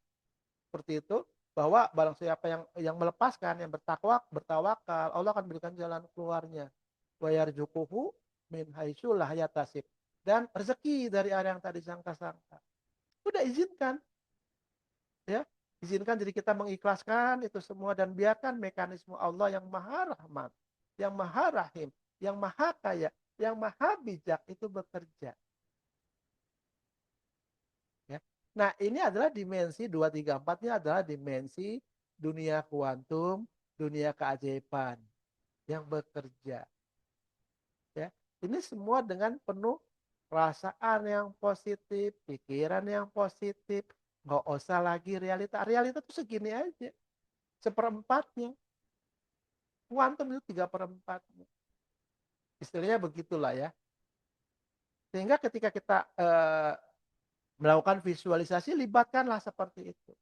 seperti itu bahwa barang siapa yang melepaskan, yang bertawakal, Allah akan berikan jalan keluarnya. Wa yarzuquhu min haitsu la yahtasib. Dan rezeki dari arah yang tadi sangka-sangka. Udah izinkan ya, izinkan diri kita mengikhlaskan itu semua dan biarkan mekanisme Allah yang maha rahmat, yang maha rahim, yang maha kaya, yang maha bijak itu bekerja ya. Nah ini adalah dimensi 2, 3, 4 ini adalah dimensi dunia kuantum, dunia keajaiban yang bekerja ya. Ini semua dengan penuh perasaan yang positif, pikiran yang positif, nggak usah lagi realita. Realita tuh segini aja, seperempatnya. Kuantum itu 3/4. Istilahnya begitulah ya. Sehingga ketika kita melakukan visualisasi, libatkanlah seperti itu.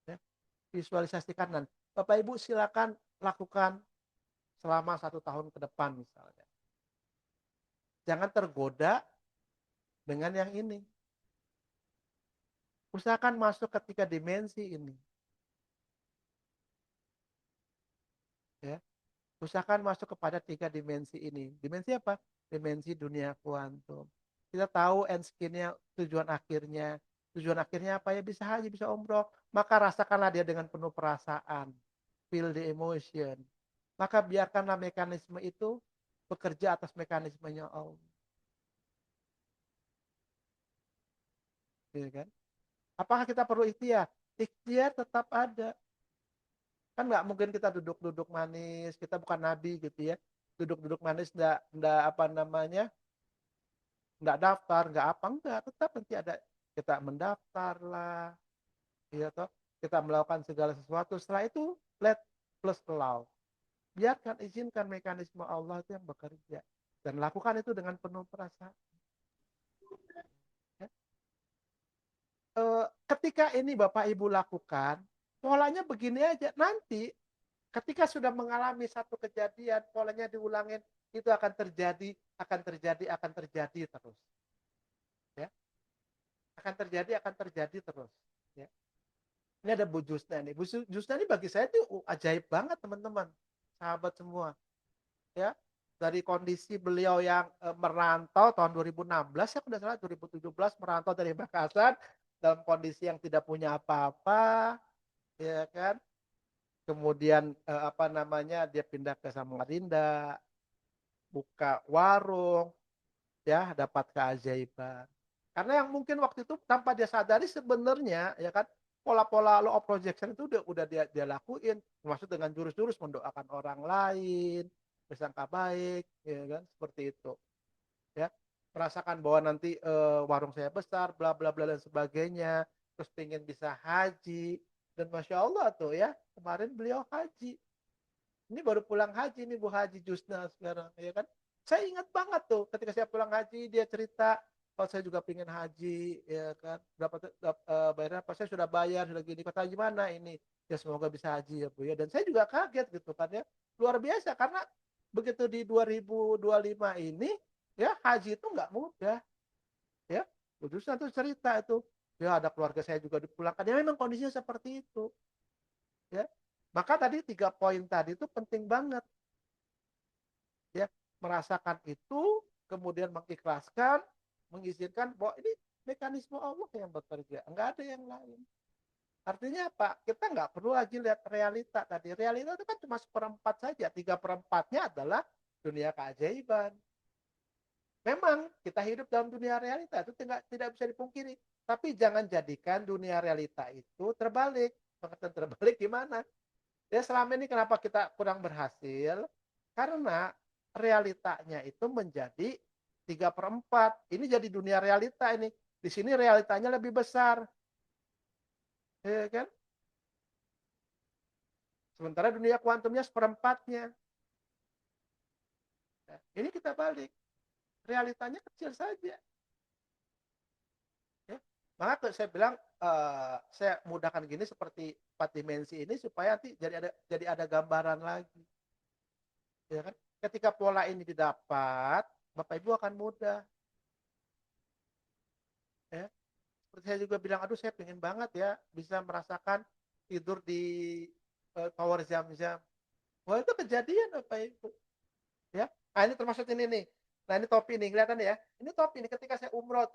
Ya. Visualisasikan dan Bapak Ibu silakan lakukan selama 1 tahun ke depan misalnya. Jangan tergoda dengan yang ini. Usahakan masuk ke 3 dimensi ini. Ya. Usahakan masuk kepada 3 dimensi ini. Dimensi apa? Dimensi dunia kuantum. Kita tahu end skin-nya, tujuan akhirnya. Tujuan akhirnya apa ya? Bisa haji, bisa umroh. Maka rasakanlah dia dengan penuh perasaan. Feel the emotion. Maka biarkanlah mekanisme itu bekerja atas mekanismenya Allah. Gitu kan? Apakah kita perlu ikhtiar? Ikhtiar tetap ada. Kan nggak mungkin kita duduk-duduk manis, kita bukan nabi gitu ya. Duduk-duduk manis nggak apa namanya, nggak daftar, nggak apa, enggak. Tetap nanti ada, kita mendaftar lah, ya toh. Kita melakukan segala sesuatu. Setelah itu, let plus allow. Biarkan, izinkan mekanisme Allah itu yang bekerja. Dan lakukan itu dengan penuh perasaan. Ya. Ketika ini Bapak Ibu lakukan, polanya begini aja. Nanti ketika sudah mengalami satu kejadian, polanya diulangin, itu akan terjadi, akan terjadi, akan terjadi terus. Ya. Akan terjadi terus. Ya. Ini ada Bu Jusna nih. Bu Jusna ini bagi saya itu ajaib banget teman-teman, sahabat semua. Ya, dari kondisi beliau yang merantau tahun 2016 ya sudah salah 2017 merantau dari Makassar dalam kondisi yang tidak punya apa-apa, ya kan. Kemudian apa namanya dia pindah ke Samarinda, buka warung, ya dapat keajaiban. Karena yang mungkin waktu itu tanpa dia sadari sebenarnya ya kan pola-pola law of projection itu udah dia lakuin, termasuk dengan jurus-jurus mendoakan orang lain, bersangka baik, ya kan seperti itu. Ya, merasakan bahwa nanti warung saya besar, bla bla bla dan sebagainya, terus pengen bisa haji dan masya Allah tuh ya kemarin beliau haji. Ini baru pulang haji nih Bu Haji Jusna sekarang ya kan. Saya ingat banget tuh ketika saya pulang haji dia cerita kalau saya juga pengen haji ya kan. Berapa bayarnya apa saya sudah bayar sudah gini kata gimana ini ya semoga bisa haji ya Bu ya. Dan saya juga kaget gitu kan ya. Luar biasa karena begitu di 2025 ini ya haji itu nggak mudah ya. Bu Jusna tuh cerita itu ya ada keluarga saya juga dipulangkan ya memang kondisinya seperti itu ya. Maka tadi 3 poin tadi itu penting banget ya, merasakan itu, kemudian mengikhlaskan, mengizinkan bahwa ini mekanisme Allah yang bekerja, enggak ada yang lain. Artinya apa? Kita nggak perlu lagi lihat realita tadi. Realita itu kan cuma seperempat saja, 3/4-nya adalah dunia keajaiban. Memang kita hidup dalam dunia realita itu tidak bisa dipungkiri. Tapi jangan jadikan dunia realita itu terbalik. Pengertian terbalik gimana? Ya selama ini kenapa kita kurang berhasil? Karena realitanya itu menjadi 3/4. Ini jadi dunia realita ini. Di sini realitanya lebih besar. Ya kan? Sementara dunia kuantumnya seperempatnya. Nah, ini kita balik. Realitanya kecil saja. Ya. Maka saya bilang saya mudahkan gini seperti 4 dimensi ini supaya nanti jadi ada gambaran lagi. Ya kan? Ketika pola ini didapat, Bapak Ibu akan mudah. Ya. Seperti saya juga bilang, aduh saya pengen banget ya bisa merasakan tidur di tower jam-jam. Wah itu kejadian Bapak Ibu. Ya. Nah ini termasuk ini nih. Nah ini topi nih, kelihatan ya. Ini topi nih ketika saya umroh,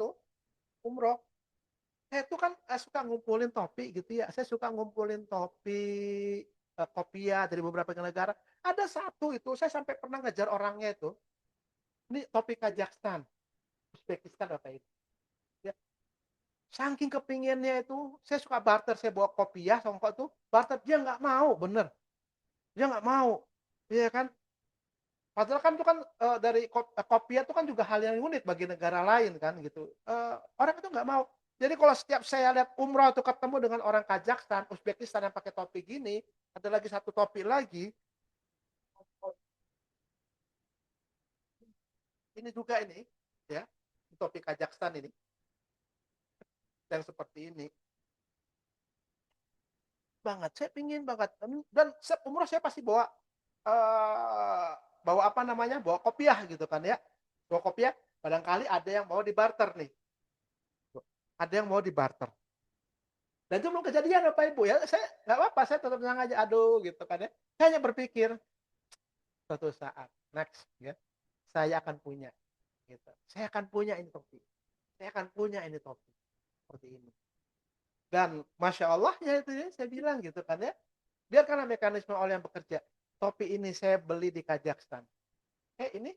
saya tuh kan suka ngumpulin topi gitu ya. Saya suka ngumpulin topi kopiah dari beberapa negara. Ada satu itu, saya sampai pernah ngejar orangnya itu. Ini topi Kazakhstan, Uzbekistan Bapak Ibu. Ya. Saking kepinginnya itu, saya suka barter, saya bawa kopiah sama kok itu, barter dia nggak mau, bener. Dia nggak mau. Iya kan? Padahal kan itu kan dari kopiah itu kan juga hal yang unik bagi negara lain kan gitu. Orang itu nggak mau. Jadi kalau setiap saya lihat umroh itu ketemu dengan orang Kazakhstan, Uzbekistan yang pakai topi gini, ada lagi satu topi lagi, ini juga ini, ya, topi Kazakhstan ini, yang seperti ini, banget. Saya pingin banget. Dan umroh saya pasti bawa, uh, bawa apa namanya, bawa kopiah gitu kan ya, bawa kopiah. Barangkali ada yang mau dibarter nih, ada yang mau dibarter. Dan itu belum kejadian Bapak Ibu ya. Saya nggak apa-apa, saya tetap tenang aja. Aduh gitu kan ya. Saya hanya berpikir suatu saat next ya, saya akan punya gitu. Saya akan punya ini topi. Saya akan punya ini topi seperti ini. Dan masya Allah ya itu ya saya bilang gitu kan ya. Biarkanlah mekanisme Allah yang bekerja. Topi ini saya beli di Kazakhstan. Ini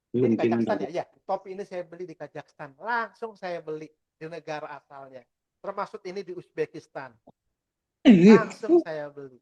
di Kazakhstan ya. Ya, topi ini saya beli di Kazakhstan. Langsung saya beli di negara asalnya. Termasuk ini di Uzbekistan. Langsung saya beli.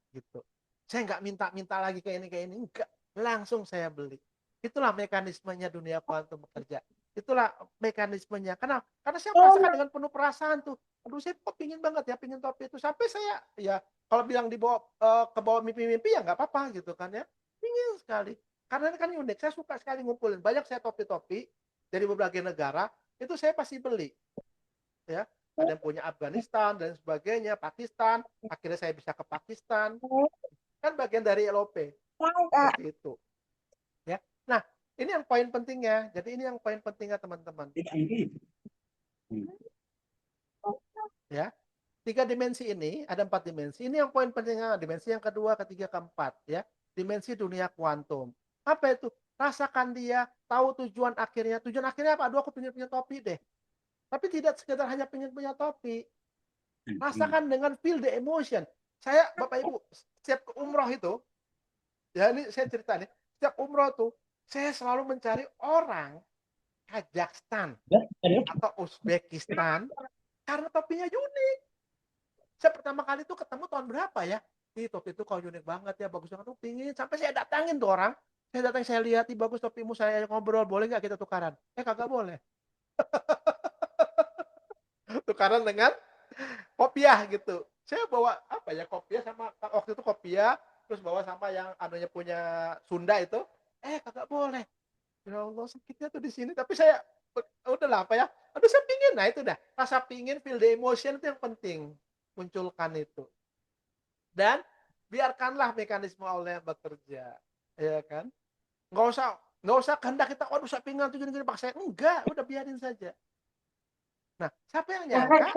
Gitu. Saya nggak minta-minta lagi kayak ini. Enggak. Langsung saya beli. Itulah mekanismenya dunia kuantum bekerja. Itulah mekanismenya. Karena saya merasakan dengan penuh perasaan tuh. Aduh, saya kok pingin banget ya, pingin topi itu. Sampai saya, ya kalau bilang dibawa ke bawah mimpi-mimpi ya nggak apa-apa gitu kan ya. Pingin sekali. Karena ini kan unik. Saya suka sekali ngumpulin. Banyak saya topi-topi dari berbagai negara. Itu saya pasti beli. Ya. Ada yang punya Afghanistan dan sebagainya. Pakistan. Akhirnya saya bisa ke Pakistan. Kan bagian dari LOP. Seperti itu. Ya. Nah, ini yang poin pentingnya. Jadi ini yang poin pentingnya teman-teman. Ya. 3 dimensi ini, ada 4 dimensi. Ini yang poin pentingnya. Dimensi yang kedua, ketiga, keempat. Ya. Dimensi dunia kuantum. Apa itu? Rasakan dia, tahu tujuan akhirnya. Tujuan akhirnya apa? Aduh, aku pengen punya topi deh. Tapi tidak sekedar hanya pengen punya topi. Rasakan dengan feel the emotion. Saya, Bapak Ibu, setiap ke umroh itu, ya ini saya cerita nih, setiap umroh tuh, saya selalu mencari orang Kazakhstan atau Uzbekistan karena topinya unik. Saya pertama kali tuh ketemu tahun berapa ya? Topi itu kau unik banget ya, bagus banget tuh, pingin. Sampai saya datangin tuh orang. Saya datang, saya lihat, bagus topimu, saya ngobrol, boleh nggak kita tukaran? Kagak boleh. Tukaran dengan kopiah gitu. Saya bawa apa ya, kopiah sama waktu itu kopiah, terus bawa sama yang anunya punya Sunda itu. Kagak boleh. Ya Allah, sakitnya tuh di sini. Tapi saya udahlah apa ya? Aduh, saya pingin. Nah itu dah. Rasa pingin, feel the emotion itu yang penting. Munculkan itu. Dan biarkanlah mekanisme Allah yang bekerja. Ya kan? Nggak usah kehendak kita, waduh saya pingin tuh gini-gini paksa. Enggak, udah biarin saja. Nah, siapa yang nyangka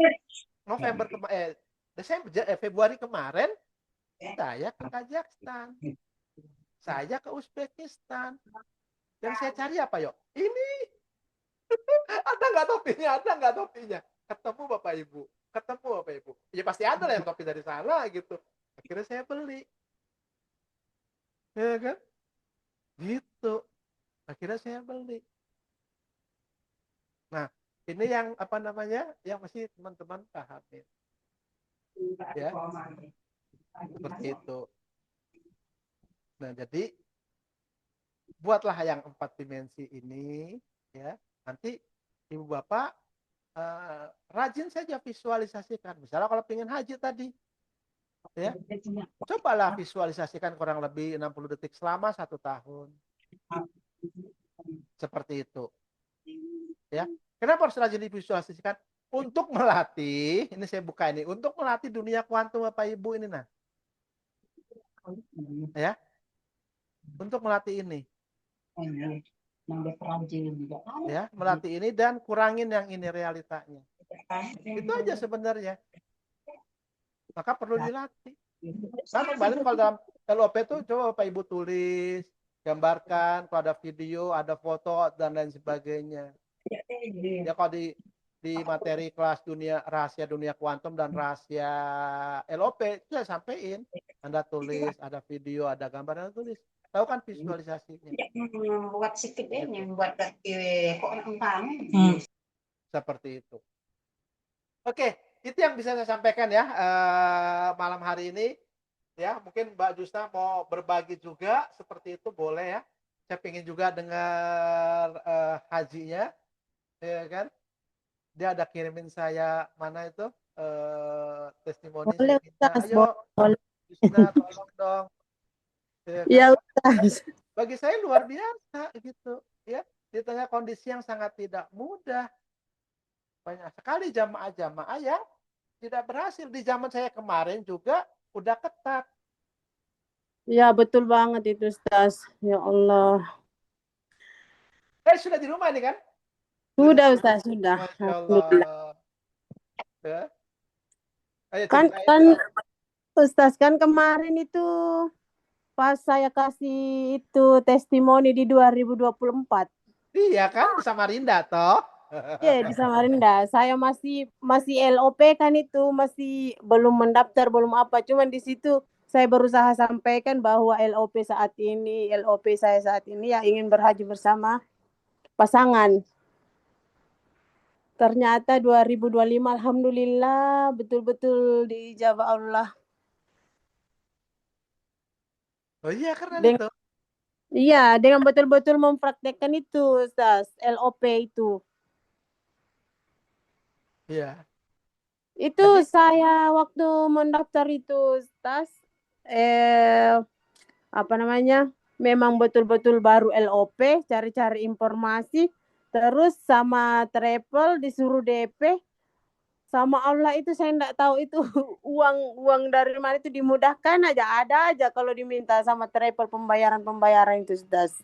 Februari kemarin saya ke Kazakhstan, saya ke Uzbekistan. Yang saya cari apa yuk? Ini ada nggak topinya? Ada nggak topinya? Ketemu Bapak Ibu. Ya pasti ada lah yang topi dari sana gitu. Akhirnya saya beli. Ya kan? Gitu. Akhirnya saya beli. Nah, ini yang apa namanya? Yang mesti teman-teman pahamin. Ya. Seperti itu. Nah, jadi buatlah yang 4 dimensi ini ya. Nanti Ibu Bapak rajin saja visualisasikan. Misalnya kalau pengen haji tadi ya, cobalah visualisasikan kurang lebih 60 detik selama 1 tahun. Seperti itu. Ya. Kenapa harus rajin divisualisasikan? Untuk melatih, ini saya buka ini, untuk melatih dunia kuantum Bapak Ibu ini nah. Ya. Untuk melatih ini. Ya, melatih ini dan kurangin yang ini realitanya. Itu aja sebenarnya. Maka perlu dilatih. Nah, kembali kalau dalam LOP itu coba Bapak Ibu tulis, gambarkan, kalau ada video, ada foto dan lain sebagainya. Ya kalau di materi kelas rahasia dunia kuantum dan rahasia LOP itu saya sampaikan. Anda tulis, ada video, ada gambar, Anda tulis. Tahu kan visualisasinya. Buat sikitnya, buat seperti itu. Oke, itu yang bisa saya sampaikan ya malam hari ini. Ya, mungkin Mbak Jusna mau berbagi juga seperti itu boleh ya. Saya pengen juga dengar hajinya, ya kan? Dia ada kirimin saya mana itu testimoni. Boleh, Ustaz, Ayo, boleh. Jusna tolong dong. Ya, kan? Ya, Ustaz. Bagi saya luar biasa gitu, ya. Di tengah kondisi yang sangat tidak mudah. Banyak sekali jamaah-jamaah yang tidak berhasil. Di zaman saya kemarin juga udah ketat. Ya, betul banget itu, Ustaz. Ya Allah. Sudah di rumah nih kan? Sudah, Ustaz, sudah. Masya Allah. Ya. Ayo Kan ceritain kan deh. Ustaz kan kemarin itu pas saya kasih itu testimoni di 2024. Iya kan di Samarinda toh. Ya, di Samarinda. Saya masih LOP kan itu, masih belum mendaftar, belum apa. Cuman di situ saya berusaha sampaikan bahwa LOP saya saat ini ya ingin berhaji bersama pasangan. Ternyata 2025 alhamdulillah betul-betul diijabah Allah. Oh iya keren Dengan, itu. iya, dengan betul-betul mempraktekkan itu, Ustaz, LOP itu. Iya. Itu Jadi saya waktu mendaftar itu, Ustaz, apa namanya? Memang betul-betul baru LOP, cari-cari informasi, terus sama travel disuruh DP, sama Allah itu saya enggak tahu itu uang dari mana itu dimudahkan aja, ada aja kalau diminta sama travel pembayaran itu, Ustaz.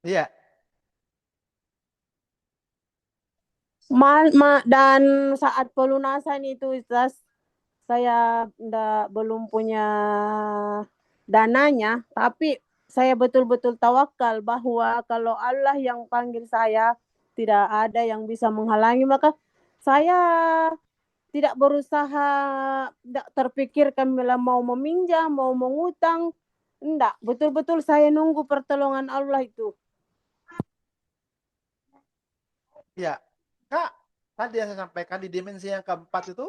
iya. Dan saat pelunasan itu, Ustaz, saya belum punya dananya, tapi saya betul-betul tawakal bahwa kalau Allah yang panggil saya, tidak ada yang bisa menghalangi, maka saya tidak berusaha, tidak terpikirkan bila mau meminjam, mau mengutang, enggak. Betul-betul saya nunggu pertolongan Allah itu. Iya. Kak, tadi yang saya sampaikan di dimensi yang keempat itu,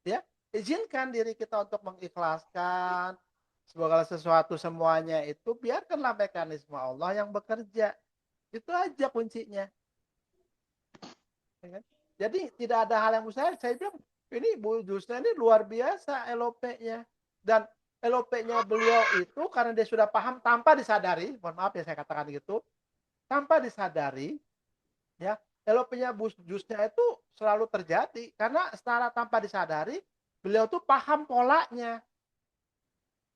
ya, izinkan diri kita untuk mengikhlaskan segala sesuatu semuanya itu, biarkanlah mekanisme Allah yang bekerja. Itu aja kuncinya. Ya kan? Jadi tidak ada hal yang mustahil. Saya bilang, ini Bu Jusna ini luar biasa LOP-nya. Dan LOP-nya beliau itu karena dia sudah paham tanpa disadari, mohon maaf ya saya katakan gitu, tanpa disadari, ya LOP-nya Bu Jusna itu selalu terjadi karena secara tanpa disadari beliau tuh paham polanya,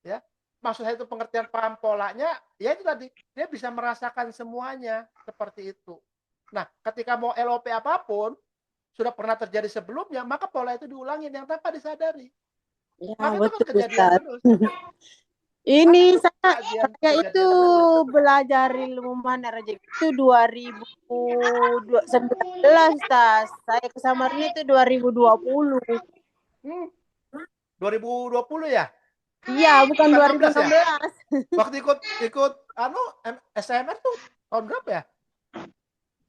ya. Maksud saya itu pengertian paham polanya, ya itu tadi dia bisa merasakan semuanya seperti itu. Nah, ketika mau LOP apapun sudah pernah terjadi sebelumnya, maka pola itu diulangin yang tanpa disadari. Ya, Maka itu kan betul, kejadian Ustaz. terus. Ini Maka itu saya itu kejadian terus. belajar ilmu mana rezeki itu 2019, Tas. Saya ke Samarinda itu 2020. 2020 ya? Iya, bukan Bukan 16 ya? 2016. Waktu ikut SMR tuh tahun berapa ya?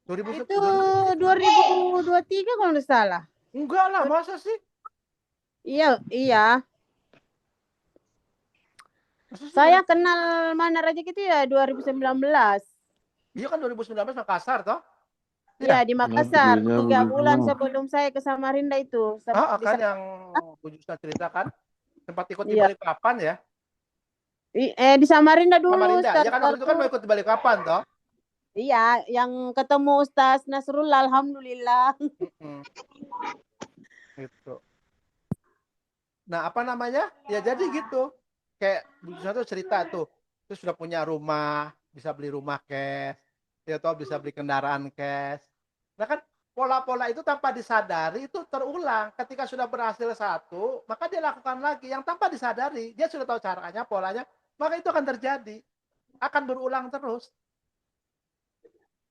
Itu 2010? 2023 kalau nggak salah. Enggak lah, masa sih? Iya, iya. Masa sih Saya kenal mana rezeki itu ya 2019. Iya kan 2019 Makassar toh? Iya, Iya. di Makassar. 3 bulan 2020. sebelum saya ke Samarinda itu. Ah, Di kan sana. yang Bu Jusna ceritakan sempat ikut di Iya. Balikpapan ya? Di Samarinda dulu, Samarinda. Ustaz. Ya kan waktu itu kan mau ikut di Balikpapan toh? Iya, yang ketemu Ustaz Nasrullah, alhamdulillah. Gitu. Nah, apa namanya? Ya jadi gitu. Kayak Bu Jusna tuh cerita tuh, terus sudah punya rumah, bisa beli rumah cash, ya toh bisa beli kendaraan cash. Nah kan pola-pola itu tanpa disadari itu terulang. Ketika sudah berhasil satu, maka dia lakukan lagi. Yang tanpa disadari, dia sudah tahu caranya, polanya, maka itu akan terjadi. Akan berulang terus.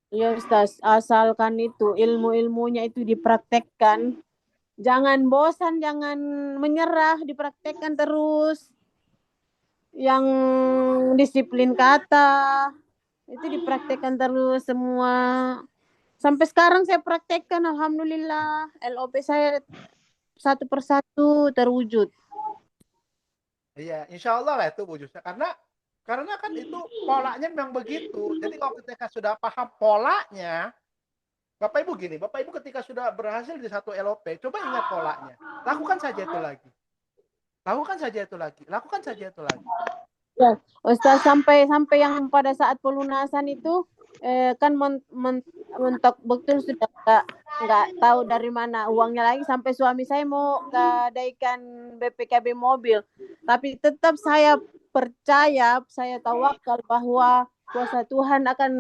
Iya, Ustaz. Asalkan itu ilmu-ilmunya itu dipraktekkan. Jangan bosan, jangan menyerah, dipraktekkan terus. Yang disiplin kata, itu dipraktekkan terus semua. Sampai sekarang saya praktekkan, alhamdulillah. LOP saya satu persatu terwujud. Iya, insya Allah lah itu Bu Jusna. Karena kan itu polanya memang begitu. Jadi kalau ketika sudah paham polanya, Bapak Ibu gini, Bapak Ibu ketika sudah berhasil di satu LOP, coba ingat polanya. Lakukan saja itu lagi. Lakukan saja itu lagi. Lakukan saja itu lagi. Ya, Ustaz, sampai yang pada saat pelunasan itu kan mentok betul sudah nggak tahu dari mana uangnya lagi, sampai suami saya mau gadaikan BPKB mobil, tapi tetap saya percaya, saya tawakal bahwa kuasa Tuhan akan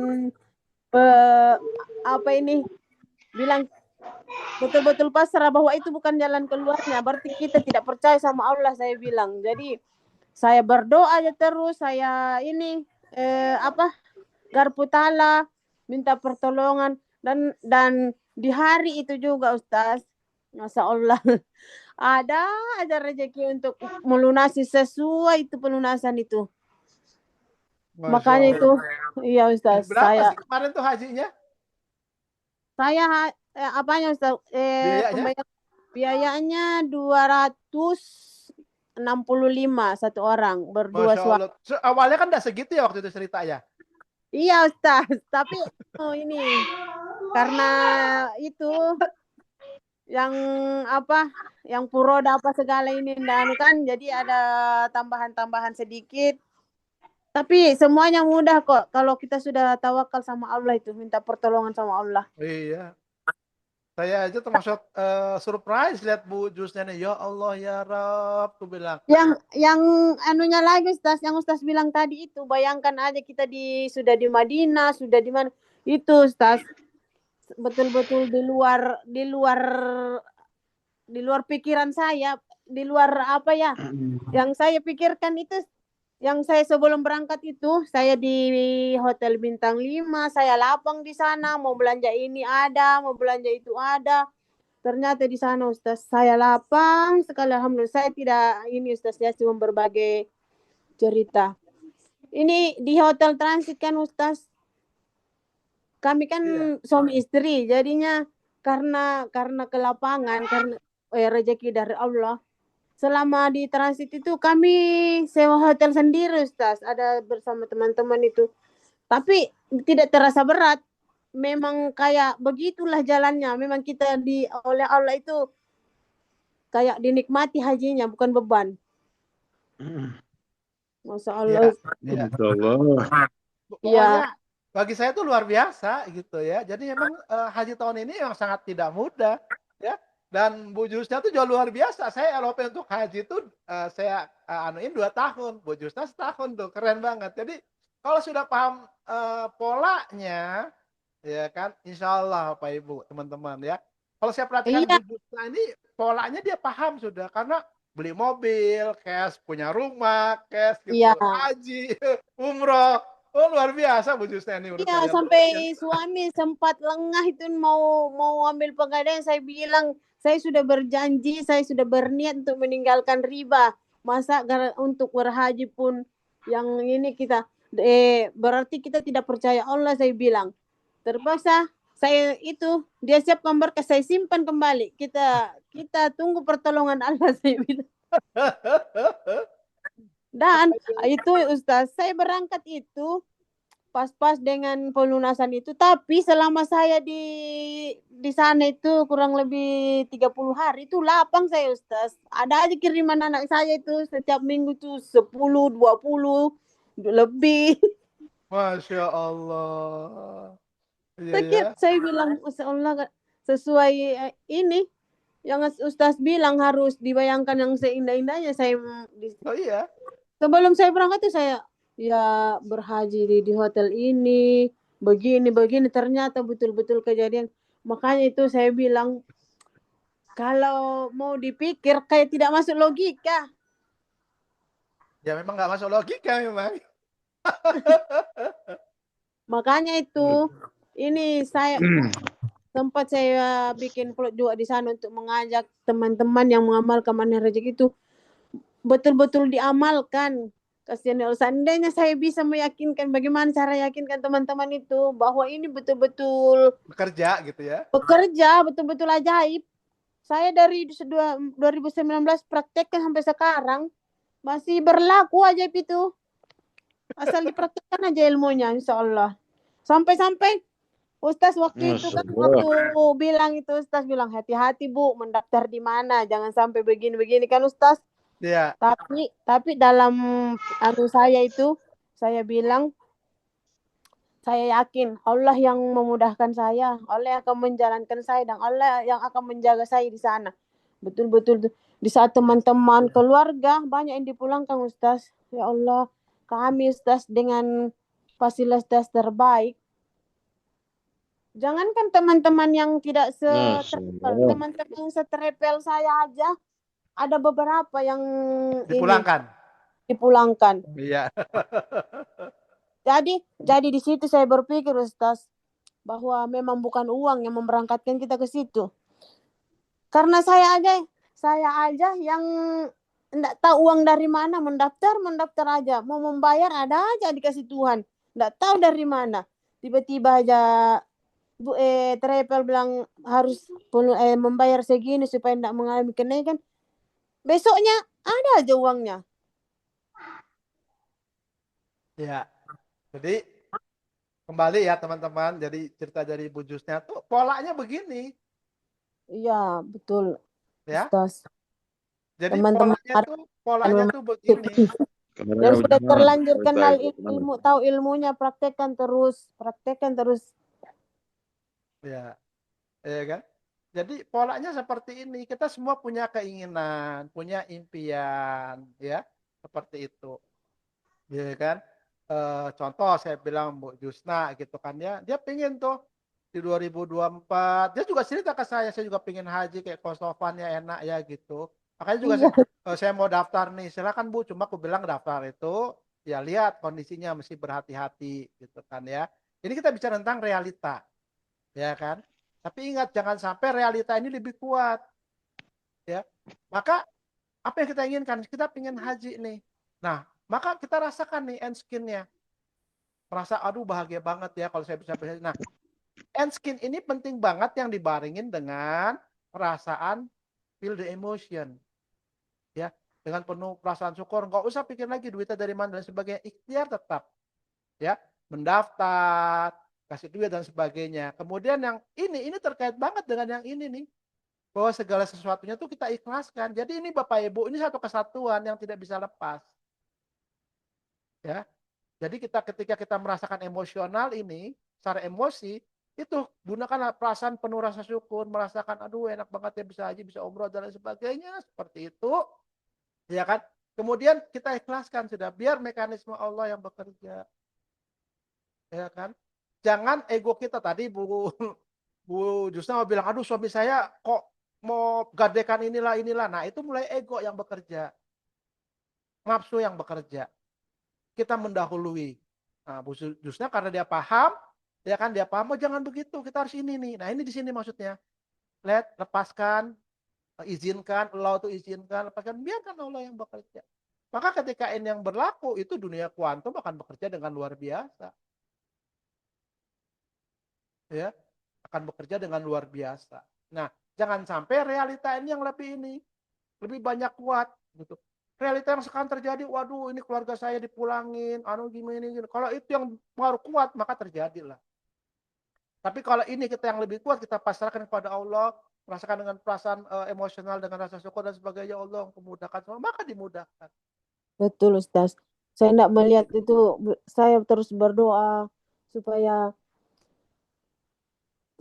apa ini bilang betul-betul pasrah bahwa itu bukan jalan keluarnya, berarti kita tidak percaya sama Allah, saya bilang. Jadi saya berdoa aja terus, saya ini garpu tala, minta pertolongan, dan di hari itu juga Ustaz, Masya Allah, ada aja rezeki untuk melunasi sesuai itu pelunasan itu. Masya Makanya Allah. itu, iya Ustaz, Berapa sih kemarin tuh hajinya? saya apanya Ustaz? Biayanya? Biayanya 265 satu orang, berdua Masya suami. Allah. Awalnya kan enggak segitu ya waktu itu ceritanya. Iya Ustaz, tapi ini karena itu yang yang puroda apa segala ini kan, jadi ada tambahan-tambahan sedikit. Tapi semuanya mudah kok kalau kita sudah tawakal sama Allah, itu minta pertolongan sama Allah. Iya. Saya aja termasuk surprise lihat Bu Jusnya nih. Ya Allah ya Rabb, tuh bilang. Yang anunya lagi Ustaz, yang Ustaz bilang tadi itu, bayangkan aja kita sudah di Madinah, sudah di mana itu Ustaz, betul-betul di luar pikiran saya, di luar apa ya, yang saya pikirkan itu. Yang saya sebelum berangkat itu, saya di Hotel Bintang 5, saya lapang di sana, mau belanja ini ada, mau belanja itu ada. Ternyata di sana Ustaz, saya lapang sekali, alhamdulillah. Saya tidak ini Ustaz, ya cuma berbagai cerita. Ini di hotel transit kan Ustaz, kami kan suami istri, jadinya karena ke lapangan, karena rezeki dari Allah. Selama di transit itu kami sewa hotel sendiri Ustaz, ada bersama teman-teman itu. Tapi tidak terasa berat. Memang kayak begitulah jalannya. Memang kita oleh Allah itu kayak dinikmati hajinya, bukan beban. Masya Allah. Iya. Allah. Pokoknya bagi saya itu luar biasa gitu ya. Jadi memang haji tahun ini memang sangat tidak mudah ya. Dan Bu Jusna tuh jauh luar biasa. Saya LOP untuk haji itu saya anuin 2 tahun. Bu Jusna setahun tuh, keren banget. Jadi kalau sudah paham polanya, ya kan, insya Allah Pak Ibu, teman-teman ya. Kalau saya perhatikan Bu Jusna ini polanya dia paham sudah, karena beli mobil, cash, punya rumah, cash gitu, haji, umroh. Oh luar biasa Bu Jusna ini menurut saya. Sampai suami sempat lengah itu mau ambil pegadaian. Saya bilang, saya sudah berjanji, saya sudah berniat untuk meninggalkan riba. Masa untuk berhaji pun yang ini kita berarti kita tidak percaya Allah, saya bilang. Terpaksa saya itu, dia siapkan berkas, saya simpan kembali. Kita tunggu pertolongan Allah, saya bilang. Dan itu Ustaz, saya berangkat itu pas-pas dengan pelunasan itu, tapi selama saya di sana itu kurang lebih 30 hari itu lapang saya Ustaz. Ada aja kiriman anak saya itu setiap minggu tuh 10, 20 lebih. Masya Allah. Saya bilang, Masya Allah, sesuai ini yang Ustaz bilang, harus dibayangkan yang seindah-indahnya. Sebelum saya berangkat itu saya berhaji di hotel ini, begini, ternyata betul-betul kejadian. Makanya itu saya bilang, kalau mau dipikir kayak tidak masuk logika. Ya memang nggak masuk logika memang. Makanya itu, ini sempat saya bikin plot juga di sana untuk mengajak teman-teman yang mengamalkan manhaj rezeki itu betul-betul diamalkan. Kasihan, seandainya saya bisa meyakinkan, bagaimana cara yakinkan teman-teman itu bahwa ini betul-betul bekerja gitu ya. Bekerja betul-betul ajaib. Saya dari 2019 praktekkan sampai sekarang masih berlaku ajaib itu. Asal dipraktekkan aja ilmunya, insya Allah. Sampai-sampai Ustaz waktu itu kan, waktu bilang itu, Ustaz bilang, hati-hati Bu, mendaftar di mana, jangan sampai begini-begini kan Ustaz. Iya. Tapi dalam saya itu, saya bilang, saya yakin Allah yang memudahkan saya, Allah yang akan menjalankan saya, dan Allah yang akan menjaga saya di sana. Betul-betul di saat teman-teman, keluarga banyak yang dipulangkan Ustaz. Ya Allah, kami Ustaz dengan fasilitas terbaik. Jangankan teman-teman yang tidak Nah, setrepel, teman-teman yang setrepel saya aja ada beberapa yang ini Dipulangkan. dipulangkan. Iya. Jadi di situ saya berpikir Ustaz bahwa memang bukan uang yang memberangkatkan kita ke situ. Karena saya aja yang enggak tahu uang dari mana, mendaftar aja, mau membayar ada aja dikasih Tuhan, enggak tahu dari mana. Tiba-tiba aja travel bilang harus membayar segini supaya enggak mengalami kenaikan. Besoknya ada aja uangnya. Ya. Jadi kembali ya teman-teman. Jadi cerita dari Bu Jusnya tuh polanya begini. Iya, betul. Ya. Ustaz. Jadi Teman-teman polanya tuh begini. yang sudah terlanjur kenal ilmu. ilmu, tahu ilmunya, praktekkan terus. Ya. Ya kan? Jadi polanya seperti ini. Kita semua punya keinginan, punya impian, ya. Seperti itu. Ya kan? Contoh saya bilang Bu Jusna gitu kan ya. Dia pengen tuh di 2024. Dia juga cerita ke saya juga pengen haji kayak Kosofan ya enak ya gitu. Makanya juga Iya. saya mau daftar nih. Silakan Bu, cuma aku bilang daftar itu ya lihat kondisinya mesti berhati-hati gitu kan ya. Ini kita bicara tentang realita. Ya kan? Tapi ingat jangan sampai realita ini lebih kuat. Ya. Maka apa yang kita inginkan? Kita ingin haji nih. Nah, maka kita rasakan nih end skin-nya. Merasa aduh bahagia banget ya kalau saya bisa haji. Nah, end skin ini penting banget yang dibaringin dengan perasaan feel the emotion. Ya, dengan penuh perasaan syukur, nggak usah pikir lagi duitnya dari mana dan sebagainya. Ikhtiar tetap. Ya, mendaftar, kasih duit dan sebagainya. Kemudian yang ini terkait banget dengan yang ini nih. Bahwa segala sesuatunya tuh kita ikhlaskan. Jadi ini Bapak Ibu, ini satu kesatuan yang tidak bisa lepas. Ya. Jadi ketika kita merasakan emosional ini, secara emosi, itu gunakan perasaan penuh rasa syukur, merasakan aduh enak banget ya bisa haji, bisa umroh dan lain sebagainya, seperti itu. Ya kan? Kemudian kita ikhlaskan sudah biar mekanisme Allah yang bekerja. Ya kan? Jangan ego kita tadi Bu Jusna mau bilang, aduh suami saya kok mau gadekan inilah. Nah itu mulai ego yang bekerja. Nafsu yang bekerja. Kita mendahului. Nah Bu Jusna karena dia paham, ya kan dia paham, oh jangan begitu, kita harus ini nih. Nah ini di sini maksudnya. Lepaskan, izinkan, Allah itu izinkan, lepaskan, biarkan Allah yang bekerja. Maka ketika ini yang berlaku, itu dunia kuantum akan bekerja dengan luar biasa. Ya, akan bekerja dengan luar biasa. Nah, jangan sampai realita ini yang lebih banyak kuat gitu. Realita yang sekarang terjadi, waduh ini keluarga saya dipulangin, gini. Kalau itu yang baru kuat maka terjadilah. Tapi kalau ini kita yang lebih kuat, kita pasrahkan kepada Allah, merasakan dengan perasaan emosional, dengan rasa syukur dan sebagainya, Allah memudahkan semua, maka dimudahkan. Betul Ustaz. Saya tidak melihat itu, saya terus berdoa supaya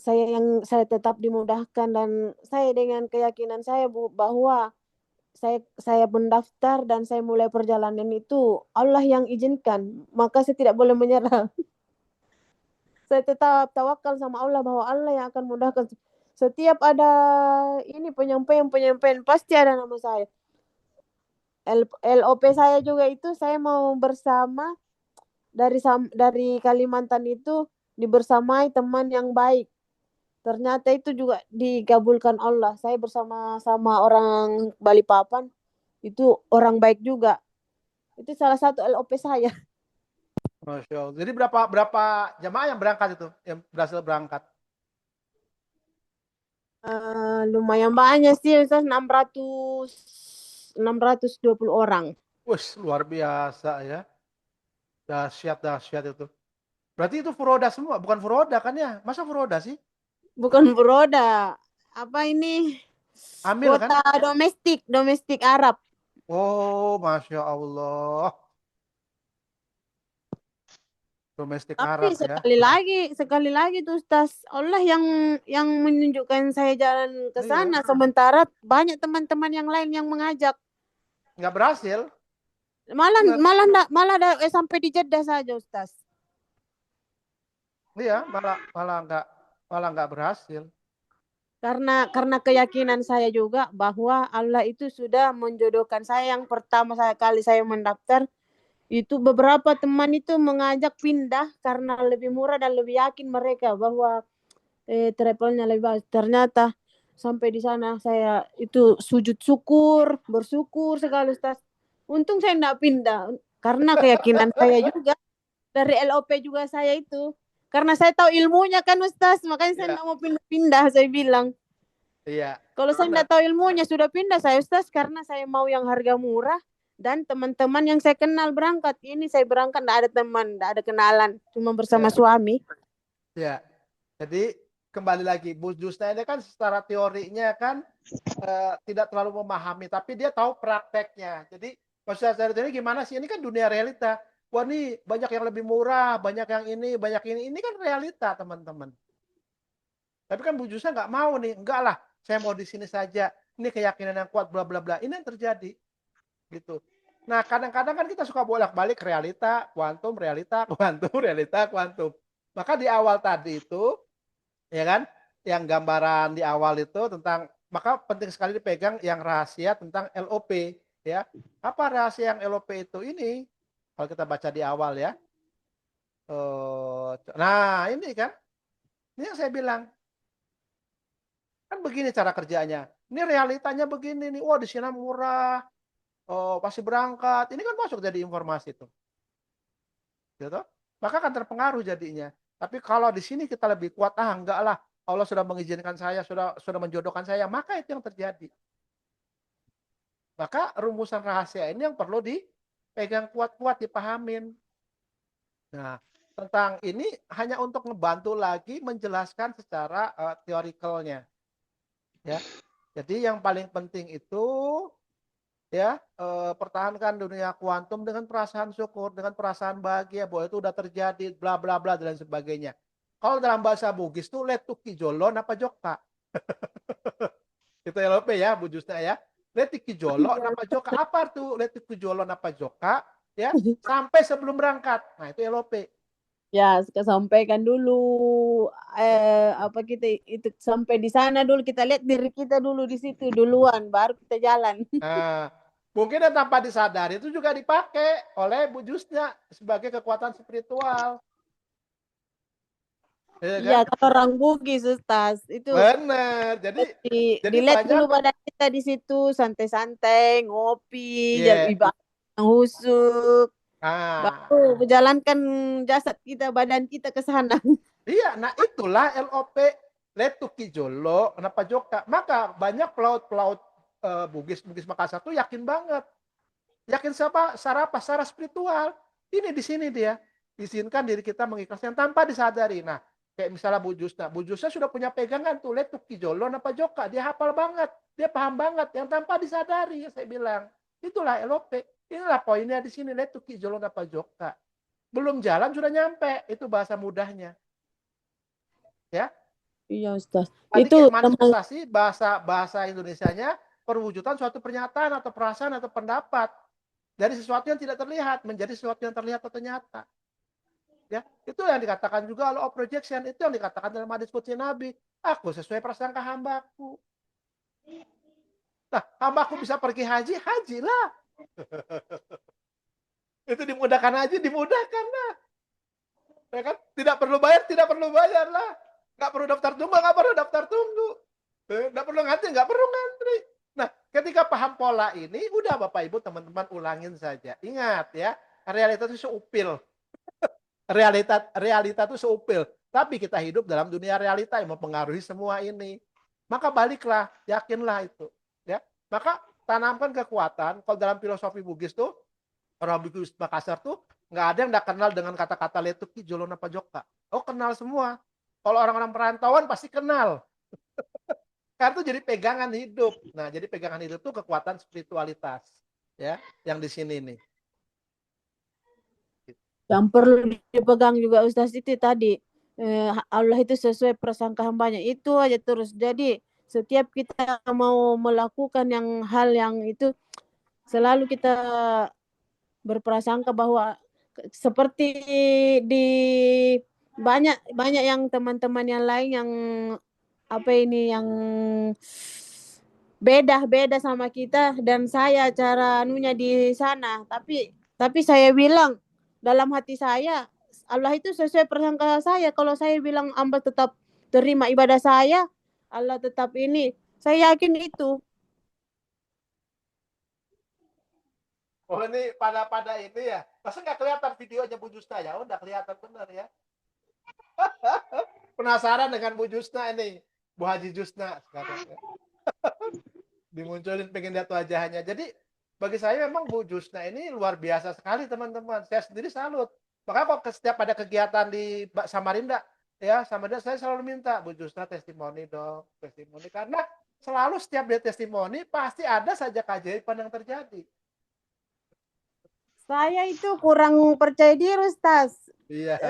saya tetap dimudahkan dan saya dengan keyakinan saya bahwa saya mendaftar dan saya mulai perjalanan itu Allah yang izinkan, maka saya tidak boleh menyerah. Saya tetap tawakal sama Allah bahwa Allah yang akan mudahkan. Setiap ada ini penyampaian pasti ada nama saya. LOP saya juga itu saya mau bersama dari Kalimantan itu dibersamai teman yang baik. Ternyata itu juga digabulkan Allah. Saya bersama-sama orang Balikpapan itu orang baik juga. Itu salah satu LOP saya. Masya Allah. Jadi berapa jamaah yang berangkat itu, yang berhasil berangkat? Lumayan banyak sih, Ustaz, 620 orang. Wih, luar biasa ya. Dahsyat itu. Berarti itu furoda semua, bukan furoda kan ya? Masa furoda sih? Bukan beroda. Apa ini? Amil kan? Kuota domestik Arab. Oh, Masya Allah. Domestik Tapi Arab ya. sekali lagi tuh Ustaz, Allah yang menunjukkan saya jalan ke Iya. sana. Sementara banyak teman-teman yang lain yang mengajak. Nggak berhasil. Malah sampai di Jeddah saja Ustaz. Iya, malah nggak malah nggak berhasil. Karena keyakinan saya juga bahwa Allah itu sudah menjodohkan saya. Yang pertama kali saya mendaftar, itu beberapa teman itu mengajak pindah karena lebih murah dan lebih yakin mereka bahwa travelnya lebih bagus. Ternyata sampai di sana saya itu sujud syukur, bersyukur sekali Ustaz. Untung saya tidak pindah karena keyakinan saya juga dari LOP juga saya itu. Karena saya tahu ilmunya kan Ustaz, makanya saya Iya, tidak mau pindah-pindah, saya bilang. iya. Kalau saya Benar. tidak tahu ilmunya sudah pindah saya Ustaz karena saya mau yang harga murah dan teman-teman yang saya kenal berangkat. Ini saya berangkat tidak ada teman, tidak ada kenalan, cuma bersama Iya, suami. iya. Jadi kembali lagi, Bu Jusna ini kan secara teorinya kan tidak terlalu memahami, tapi dia tahu prakteknya. Jadi maksudnya dari ini gimana sih? Ini kan dunia realita. Wah nih banyak yang lebih murah, banyak yang ini, banyak ini. Ini kan realita teman-teman. Tapi kan Bu Jusna nggak mau nih, enggak lah, saya mau di sini saja. Ini keyakinan yang kuat, bla bla bla. Ini yang terjadi, gitu. Nah kadang-kadang kan kita suka bolak-balik realita, kuantum, realita, kuantum, realita, kuantum. Maka di awal tadi itu, ya kan, yang gambaran di awal itu tentang, maka penting sekali dipegang yang rahasia tentang LOP, ya. Apa rahasia yang LOP itu? Ini kalau kita baca di awal ya. Nah ini kan, ini yang saya bilang. Kan begini cara kerjanya. Ini realitanya begini nih. Wah di sini murah. Oh, pasti berangkat. Ini kan masuk jadi informasi tuh. Gitu. Maka akan terpengaruh jadinya. Tapi kalau di sini kita lebih kuat, enggak lah. Allah sudah mengizinkan saya, sudah menjodohkan saya, maka itu yang terjadi. Maka rumusan rahasia ini yang perlu dipegang kuat-kuat, dipahamin. Nah, tentang ini hanya untuk ngebantu lagi menjelaskan secara teorikalnya. Ya. Jadi yang paling penting itu ya pertahankan dunia kuantum dengan perasaan syukur, dengan perasaan bahagia bahwa itu udah terjadi, bla bla bla dan sebagainya. Kalau dalam bahasa Bugis tuh letuki jolon apa joka. Itu LP ya, Bu Jusna ya. Letuki jolon apa joka. Apa tuh letuki jolon apa joka? Ya, sampai sebelum berangkat. Nah, itu LP. Ya, sampaikan dulu apa kita itu sampai di sana dulu kita lihat diri kita dulu di situ duluan baru kita jalan. Nah, mungkin yang tanpa disadari itu juga dipakai oleh Bu Jusna sebagai kekuatan spiritual. Ya Iya, kan? kalau orang Bugis Ustaz itu Benar. Jadi dilihat banyak dulu badan kita di situ santai-santai ngopi, ya. ibadah yang husuk, Nah, baru menjalankan jasad kita, badan kita ke sana. iya, nah itulah LOP Letuki Jolo, kenapa Joka. Maka banyak pelaut-pelaut Bugis Makassar tuh yakin banget. Yakin siapa? Secara apa? Secara spiritual. Ini di sini dia. Izinkan diri kita mengikhlaskan tanpa disadari. Nah, kayak misalnya Bu Jusna. Bu Jusna sudah punya pegangan tuh Letuki Jolo, kenapa Joka. Dia hafal banget. Dia paham banget. Yang tanpa disadari, saya bilang. Itulah LOP. Inilah poinnya di sini. Letuki Jolo, kenapa Joka. Belum jalan sudah nyampe. Itu bahasa mudahnya. Ya. Iya Ustaz. Tadi Itu kayak teman manifestasi bahasa Indonesianya perwujudan suatu pernyataan atau perasaan atau pendapat dari sesuatu yang tidak terlihat menjadi sesuatu yang terlihat atau nyata. Ya, itu yang dikatakan juga law of projection, itu yang dikatakan dalam hadis qudsi Nabi. Aku sesuai prasangka hambaku. Nah, hambaku bisa pergi haji, hajilah. Itu dimudahkan haji, dimudahkan lah. Ya kan? Tidak perlu bayar lah. Nggak perlu daftar tunggu, nggak perlu daftar tunggu. Nggak perlu ngantri, nggak perlu ngantri. Nah, ketika paham pola ini, udah Bapak Ibu teman-teman ulangin saja. Ingat ya, realita itu seupil. Realita itu seupil. Tapi kita hidup dalam dunia realita yang mempengaruhi semua ini. Maka baliklah, yakinlah itu. Ya, maka tanamkan kekuatan. Kalau dalam filosofi Bugis tuh, orang Bugis Makassar tuh nggak ada yang nggak kenal dengan kata-kata letuki jolona pajoka. Oh kenal semua. Kalau orang-orang perantauan pasti kenal. Karena itu jadi pegangan hidup. Nah, jadi pegangan hidup itu kekuatan spiritualitas, ya, yang di sini nih. yang perlu dipegang juga Ustaz itu tadi Allah itu sesuai prasangka hambanya itu aja terus. Jadi setiap kita mau melakukan hal yang itu selalu kita berprasangka bahwa seperti di banyak yang teman-teman yang lain yang apa ini yang beda sama kita dan saya cara anunya di sana. Tapi saya bilang dalam hati saya Allah itu sesuai prasangka saya. Kalau saya bilang hamba tetap terima ibadah saya, Allah tetap ini. Saya yakin itu. Oh ini pada ini ya. Masa nggak kelihatan videonya Bu Jusna ya? Oh, udah kelihatan benar ya. Penasaran dengan Bu Jusna ini. Bu Haji Jusna sekarang. Dimunculin pengen lihat wajahnya. Jadi bagi saya memang Bu Jusna ini luar biasa sekali teman-teman. Saya sendiri salut. Makanya kalau setiap ada kegiatan di Samarinda, ya Samarinda saya selalu minta Bu Jusna testimoni dong, testimoni karena selalu setiap dia testimoni pasti ada saja keajaiban yang terjadi. Saya itu kurang percaya diri, Ustaz. Iya.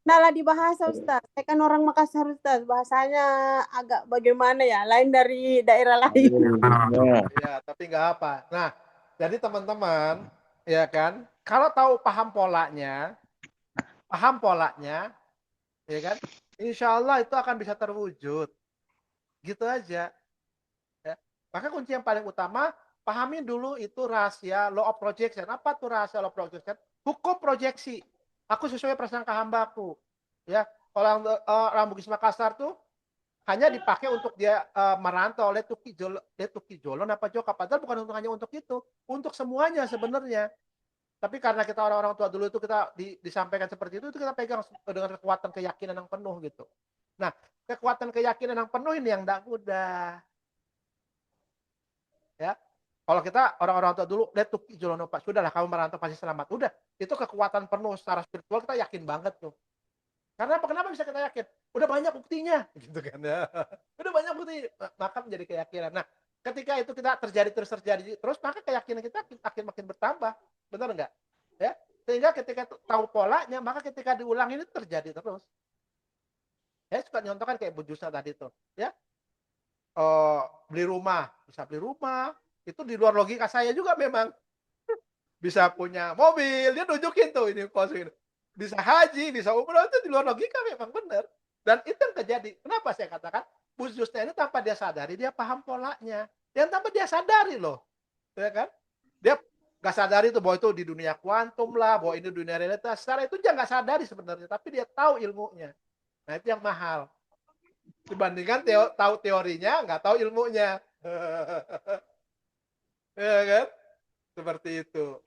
Kendala di bahasa, Ustaz. Saya kan orang Makassar, Ustaz. Bahasanya agak bagaimana ya, lain dari daerah lain. Iya, tapi nggak apa. Nah, jadi teman-teman, ya kan, kalau tahu paham polanya, ya kan, insya Allah itu akan bisa terwujud. Gitu aja. Ya. Maka kunci yang paling utama, pahami dulu itu rahasia law of projection. Apa tuh rahasia law of projection? Hukum proyeksi. Aku sesuai prasangka hambaku. Ya, orang Bugis Makassar tuh hanya dipakai untuk dia merantau letuki jolon apa joka. Padahal bukan untuk hanya untuk itu, untuk semuanya sebenarnya. Tapi karena kita orang-orang tua dulu itu kita disampaikan seperti itu kita pegang dengan kekuatan keyakinan yang penuh gitu. Nah, kekuatan keyakinan yang penuh ini yang tidak mudah. Ya, kalau kita orang-orang tua dulu letuki jolon pak, sudahlah kamu merantau pasti selamat. Udah, itu kekuatan penuh secara spiritual kita yakin banget tuh. Karena apa? Kenapa bisa kita yakin? Udah banyak buktinya, gitu kan ya. Udah banyak bukti, maka menjadi keyakinan. Nah, ketika itu kita terjadi terus, maka keyakinan kita makin bertambah, benar nggak? Ya, sehingga ketika tahu polanya, maka ketika diulang ini terjadi terus. Ya, suka nyontohkan kayak Bu Jusna tadi tuh, ya. Beli rumah, bisa beli rumah, itu di luar logika saya juga memang. Bisa punya mobil, dia nunjukin tuh ini pos ini. Bisa haji, bisa umroh itu di luar logika memang benar. Dan itu yang terjadi. Kenapa saya katakan Bu Jusna ini tanpa dia sadari dia paham polanya. Dan tanpa dia sadari loh, ya kan? Dia nggak sadari tuh bahwa itu di dunia kuantum lah, bahwa ini dunia realitas. Secara itu dia nggak sadari sebenarnya, tapi dia tahu ilmunya. Nah itu yang mahal. Dibandingkan tahu teorinya, nggak tahu ilmunya, ya kan? Seperti itu.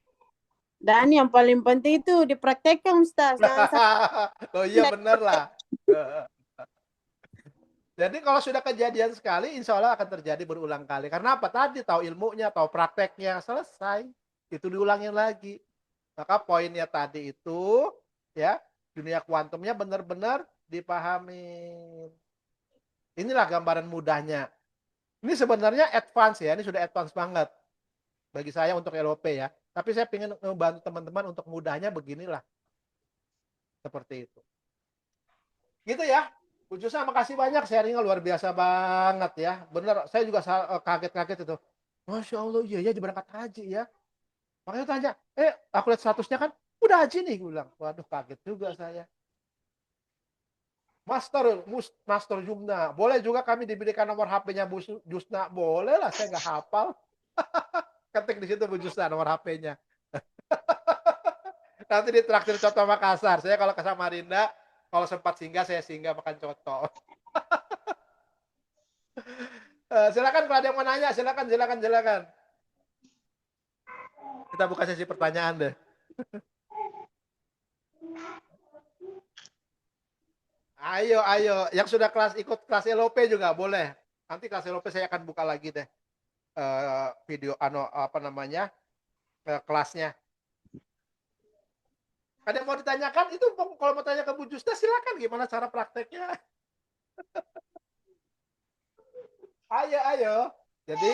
Dan yang paling penting itu dipraktekkan, Ustaz. Oh iya benar lah. Jadi kalau sudah kejadian sekali, insya Allah akan terjadi berulang kali. Karena apa? Tadi tahu ilmunya, tahu prakteknya, selesai. Itu diulangin lagi. Maka poinnya tadi itu, ya dunia kuantumnya benar-benar dipahami. Inilah gambaran mudahnya. Ini sebenarnya advance ya, ini sudah advance banget bagi saya untuk LOP ya. Tapi saya ingin membantu teman-teman untuk mudahnya beginilah. Seperti itu. Gitu ya. Bu Jusna, makasih banyak sharingnya luar biasa banget ya. Bener, saya juga kaget-kaget itu. Masya Allah, iya ya berangkat haji ya. Makanya tanya, aku lihat statusnya kan, udah haji nih, gue bilang. Waduh, kaget juga saya. Master Jumna, boleh juga kami diberikan nomor HP-nya Bu Jusna? Boleh lah, saya nggak hafal. Ketik di situ Bu Jusna nomor HP-nya. Nanti ditraktir coto Makassar. Saya kalau ke Samarinda, kalau sempat singgah, saya singgah makan coto. Silakan kalau ada yang mau nanya, silakan. Kita buka sesi pertanyaan deh. Ayo. Yang sudah ikut kelas LOP juga boleh. Nanti kelas LOP saya akan buka lagi deh. Video kelasnya. Ada yang mau ditanyakan? Itu kalau mau tanya ke Bu Jusna silakan, gimana cara prakteknya? Ayo. Jadi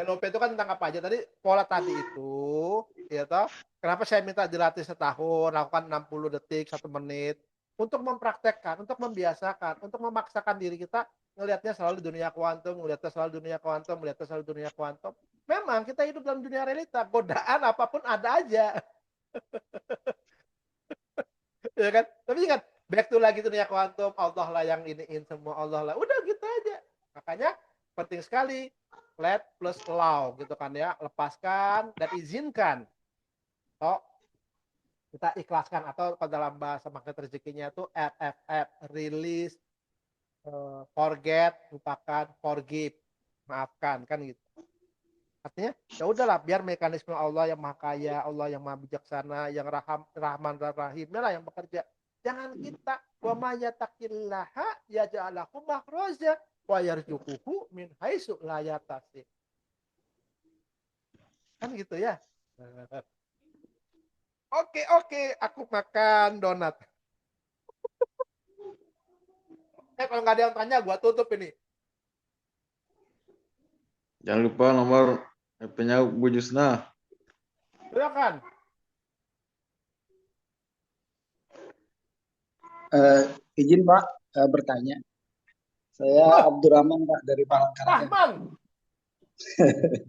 LOP itu kan tentang apa aja? Tadi pola tadi itu, ya toh. Kenapa saya minta dilatih setahun, lakukan 60 detik, 1 menit untuk mempraktekkan, untuk membiasakan, untuk memaksakan diri kita ngelihatnya selalu dunia kuantum, melihatnya selalu dunia kuantum. Memang kita hidup dalam dunia realita, godaan apapun ada aja. Ya kan? Tapi ingat, back to lagi dunia kuantum, Allah lah yang iniin semua, Allah lah. Udah gitu aja. Makanya penting sekali let plus allow gitu kan ya, lepaskan dan izinkan. Oh, kita ikhlaskan atau kalau dalam bahasa magnet rezekinya itu RFF, release, forget, lupakan, forgive, maafkan kan gitu. Artinya ya udahlah, biar mekanisme Allah yang maha kaya, Allah yang maha bijaksana, yang rahman dan rahimnya lah yang bekerja. Jangan kita wa may yattaqillaha yaj'al lahu makhraja wa yarzuquhu min haitsu la yahtasib. Kan gitu ya. Oke, aku makan donat. Kalau nggak ada yang tanya, gua tutup ini. Jangan lupa nomor HP-nya Bu Jusna. Silakan. Izin Pak bertanya. Saya Loh, Abdurrahman Pak dari Palangkaraya. Rahman.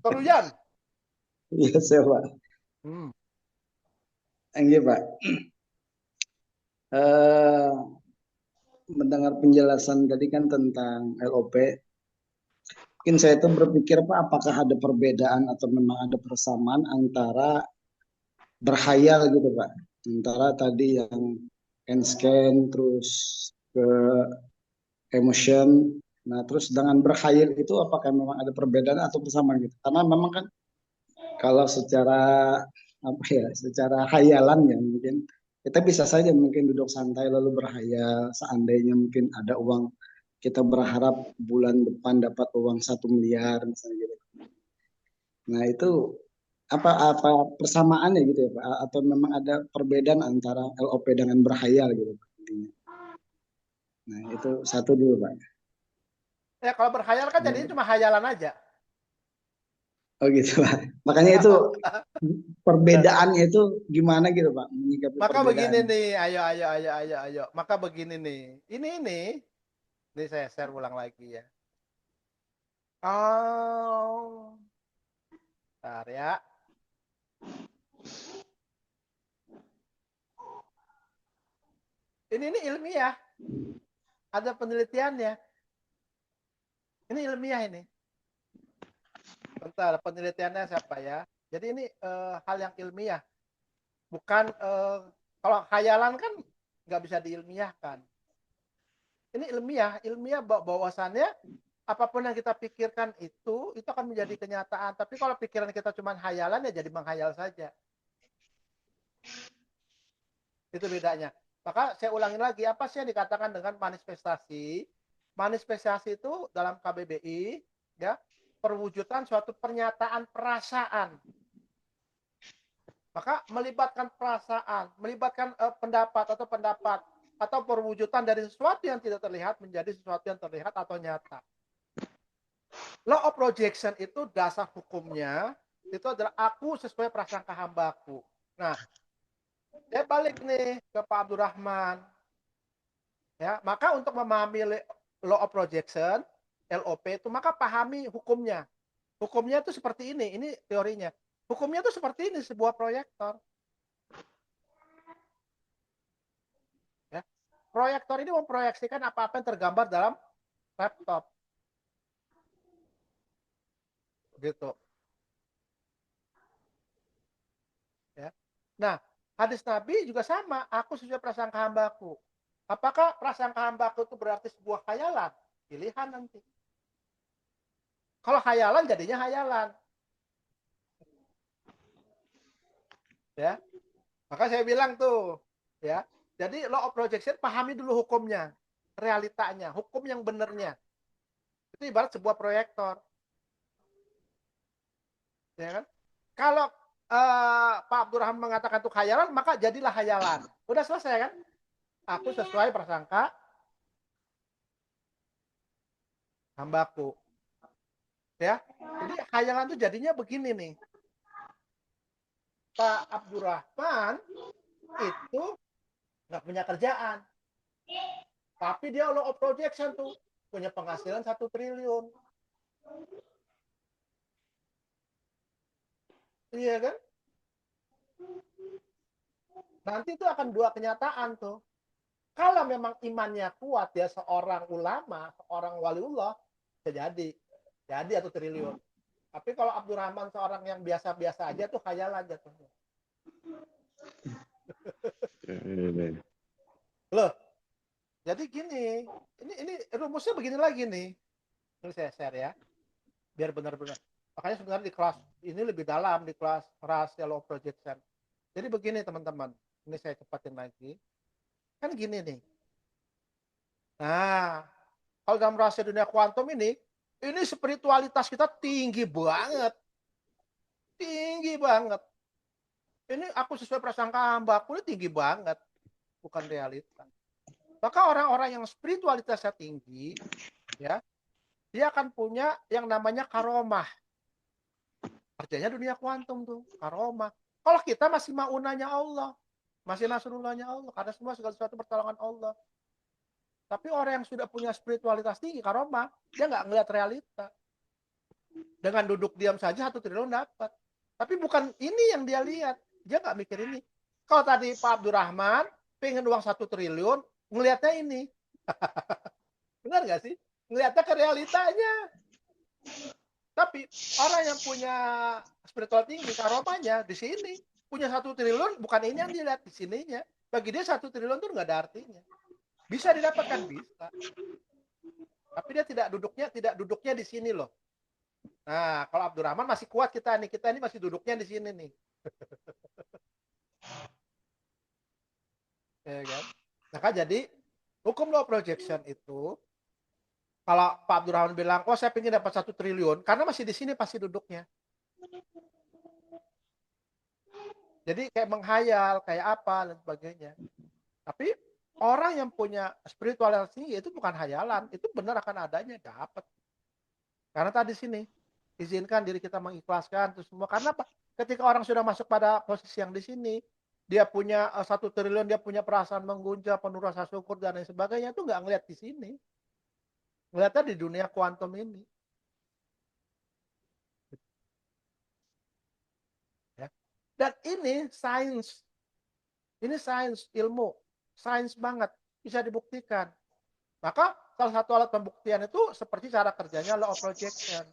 Teruyan. Iya saya Pak. Enggak Pak. Mendengar penjelasan tadi kan tentang LOP, mungkin saya itu berpikir Pak, apakah ada perbedaan atau memang ada persamaan antara berhayal gitu Pak, antara tadi yang scan terus ke emotion, nah terus dengan berhayal itu apakah memang ada perbedaan atau persamaan gitu? Karena memang kan kalau secara apa ya, secara hayalan ya mungkin kita bisa saja mungkin duduk santai lalu berhayal seandainya mungkin ada uang, kita berharap bulan depan dapat uang 1 miliar misalnya gitu. Nah itu apa persamaannya gitu ya Pak? Atau memang ada perbedaan antara LOP dengan berhayal gitu Pak, intinya. Nah itu satu dulu Pak. Ya kalau berhayal kan jadinya cuma hayalan aja. Oh gitu Pak. Makanya itu perbedaannya itu gimana gitu Pak? Menyikapi Maka perbedaan. begini nih, ayo. Maka begini nih. Ini saya share ulang lagi ya. Oh. Bentar ya. Ini ilmiah. Ada penelitiannya. Ini ilmiah ini. Bentar, penelitiannya siapa ya? Jadi ini hal yang ilmiah. Bukan kalau khayalan kan nggak bisa diilmiahkan. Ini ilmiah bahwasannya apapun yang kita pikirkan itu akan menjadi kenyataan. Tapi kalau pikiran kita cuma hayalan ya jadi menghayal saja. Itu bedanya. Maka saya ulangin lagi, apa sih yang dikatakan dengan manifestasi? Manifestasi itu dalam KBBI ya, perwujudan suatu pernyataan perasaan. Maka melibatkan perasaan, melibatkan pendapat atau perwujudan dari sesuatu yang tidak terlihat menjadi sesuatu yang terlihat atau nyata. Law of projection itu dasar hukumnya itu adalah aku sesuai prasangka hambaku. Nah, saya balik nih ke Pak Abdurrahman. Ya, maka untuk memahami law of projection, LOP itu maka pahami hukumnya. Hukumnya itu seperti ini teorinya. Hukumnya itu seperti ini, sebuah proyektor. Ya. Proyektor ini memproyeksikan apa-apa yang tergambar dalam laptop. Gitu. Ya. Nah, hadis Nabi juga sama. Aku sesuai prasangka hambaku. Apakah prasangka hambaku itu berarti sebuah khayalan? Pilihan nanti. Kalau khayalan jadinya khayalan. Ya. Maka saya bilang tuh, ya. Jadi law of projection pahami dulu hukumnya, realitanya, hukum yang benernya. Itu ibarat sebuah proyektor. Ya kan? Kalau Pak Abdurrahman mengatakan itu khayalan, maka jadilah khayalan. Udah selesai kan? Aku sesuai prasangka hambaku. Ya. Jadi khayalan itu jadinya begini nih. Pak Abdurrahman itu nggak punya kerjaan. Tapi dia law of projection tuh punya penghasilan 1 triliun. Iya kan? Nanti itu akan dua kenyataan tuh. Kalau memang imannya kuat ya seorang ulama, seorang waliullah, bisa jadi 1 triliun. Tapi kalau Abdurrahman seorang yang biasa-biasa aja tuh khayalan jatuhnya. Loh, jadi gini, ini rumusnya begini lagi nih. Ini saya share ya, biar benar-benar. Makanya sebenarnya di kelas ini lebih dalam, di kelas Russell Law Projection. Jadi begini teman-teman, ini saya cepatin lagi. Kan gini nih. Nah, kalau dalam rahasia dunia kuantum ini spiritualitas kita tinggi banget. Tinggi banget. Ini aku sesuai prasangka hamba, aku ini tinggi banget. Bukan realita. Maka orang-orang yang spiritualitasnya tinggi, ya, dia akan punya yang namanya karomah. Artinya dunia kuantum tuh, karomah. Kalau kita masih maunanya Allah, masih nasrullahnya Allah, karena semua segala sesuatu pertolongan Allah. Tapi orang yang sudah punya spiritualitas tinggi, karomah, dia nggak ngeliat realita. Dengan duduk diam saja 1 triliun dapat. Tapi bukan ini yang dia lihat. Dia nggak mikir ini. Kalau tadi Pak Abdurrahman pengen uang 1 triliun, ngelihatnya ini. Benar nggak sih? Ngelihatnya ke realitanya. Tapi orang yang punya spiritual tinggi, karomanya di sini. Punya 1 triliun, bukan ini yang dilihat di sininya. Bagi dia 1 triliun tuh nggak ada artinya. Bisa didapatkan, bisa. Tapi dia tidak duduknya di sini loh. Nah, kalau Abdurrahman masih kuat kita ini masih duduknya di sini nih. Ya kan? Maka jadi hukum law projection itu kalau Pak Abdurrahman bilang, oh saya ingin dapat 1 triliun, karena masih di sini pasti duduknya. Jadi kayak menghayal, kayak apa dan sebagainya. Tapi orang yang punya spiritualitas tinggi itu bukan hayalan, itu benar akan adanya, dapat. Karena tadi sini izinkan diri kita mengikhlaskan itu semua. Karena apa? Ketika orang sudah masuk pada posisi yang di sini, dia punya 1 triliun, dia punya perasaan menggunjang, penuh rasa syukur dan lain sebagainya, itu nggak ngeliat di sini. Ngeliatnya di dunia kuantum ini. Ya. Dan ini sains. Ini sains, ilmu. Sains banget. Bisa dibuktikan. Maka salah satu alat pembuktian itu seperti cara kerjanya law of projection.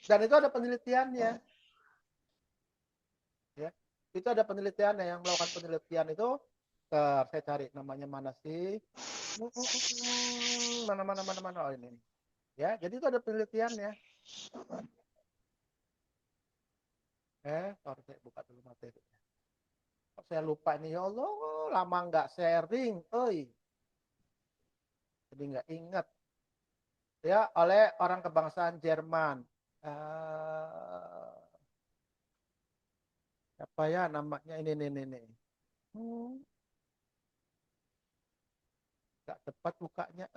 Dan itu ada penelitiannya. Ya. Itu ada penelitiannya, yang melakukan penelitian itu saya cari namanya mana sih? Mana oh ini. Ya, jadi itu ada penelitiannya. Sorry saya buka dulu materinya. Kok saya lupa ini, ya Allah, lama nggak sharing, jadi nggak ingat. Ya, oleh orang kebangsaan Jerman. Apa ya namanya ini. Nggak tepat bukanya,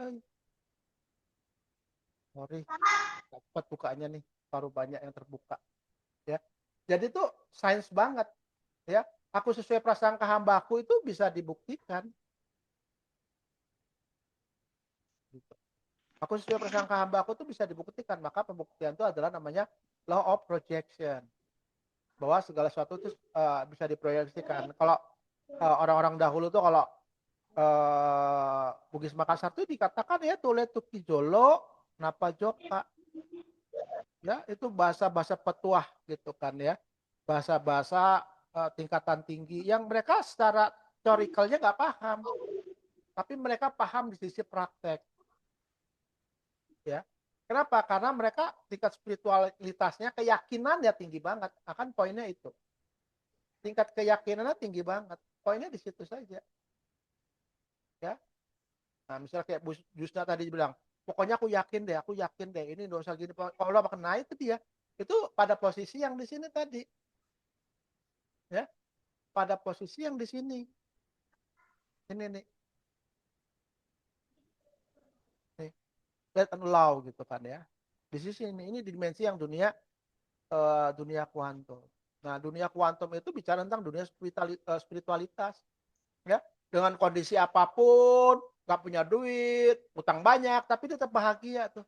sorry, nggak tepat bukanya nih, baru banyak yang terbuka. Ya, jadi itu sains banget. Ya, aku sesuai prasangka hambaku itu bisa dibuktikan. Gitu. Aku sesuai prasangka hambaku itu bisa dibuktikan. Maka pembuktian itu adalah namanya law of projection. Bahwa segala sesuatu itu bisa diproyeksikan. Kalau orang-orang dahulu tuh kalau Bugis Makassar tuh dikatakan ya tule tuki jolo napa joka. Ya, itu bahasa-bahasa petuah gitu kan ya. Bahasa-bahasa tingkatan tinggi yang mereka secara teorikalnya nggak paham. Tapi mereka paham di sisi praktek. Ya. Kenapa? Karena mereka tingkat spiritualitasnya, keyakinannya tinggi banget. Akan poinnya itu. Tingkat keyakinannya tinggi banget. Poinnya di situ saja. Ya. Nah, misalnya kayak Bu Jusna tadi bilang, pokoknya aku yakin deh, ini dosa gini. Kalau Allah kena itu dia. Itu pada posisi yang di sini tadi. Ya. Pada posisi yang di sini. Ini nih. Let and allow gitu kan ya. Di sisi ini dimensi yang dunia kuantum. Nah, dunia kuantum itu bicara tentang dunia spiritualitas. Ya, dengan kondisi apapun, nggak punya duit, utang banyak, tapi tetap bahagia tuh.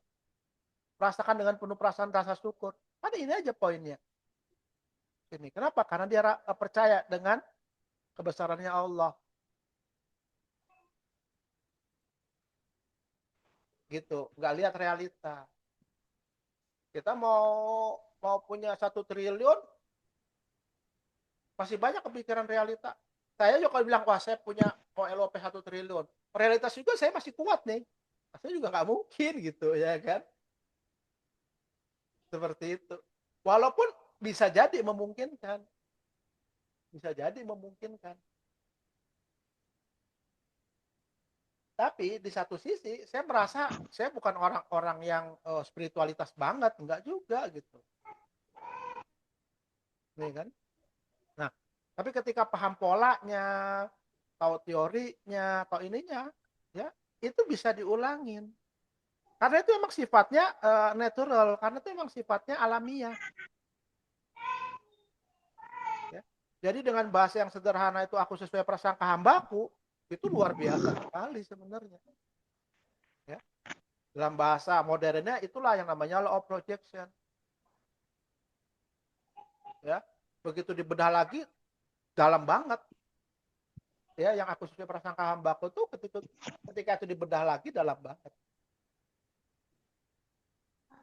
Rasakan dengan penuh perasaan rasa syukur. Ada ini aja poinnya. Ini kenapa? Karena dia percaya dengan kebesarannya Allah. Gitu, nggak lihat realita. Kita mau punya 1 triliun, masih banyak kepikiran realita. Saya juga kalau bilang, wah saya punya LOP 1 triliun, realitas juga saya masih kuat nih. Saya juga nggak mungkin gitu ya kan. Seperti itu. Walaupun bisa jadi memungkinkan. Bisa jadi memungkinkan. Tapi di satu sisi saya merasa saya bukan orang-orang yang spiritualitas banget, enggak juga gitu. Nih kan? Nah, tapi ketika paham polanya, tahu teorinya, tahu ininya, ya, itu bisa diulangin. Karena itu emang sifatnya natural, karena itu emang sifatnya alamiah. Ya. Jadi dengan bahasa yang sederhana itu aku sesuai prasangka hambaku, itu luar biasa sekali sebenarnya. Ya. Dalam bahasa modernnya itulah yang namanya law of projection. Ya. Begitu dibedah lagi, dalam banget. Ya, yang aku sesuai prasangka hambaku tuh ketika itu dibedah lagi dalam banget.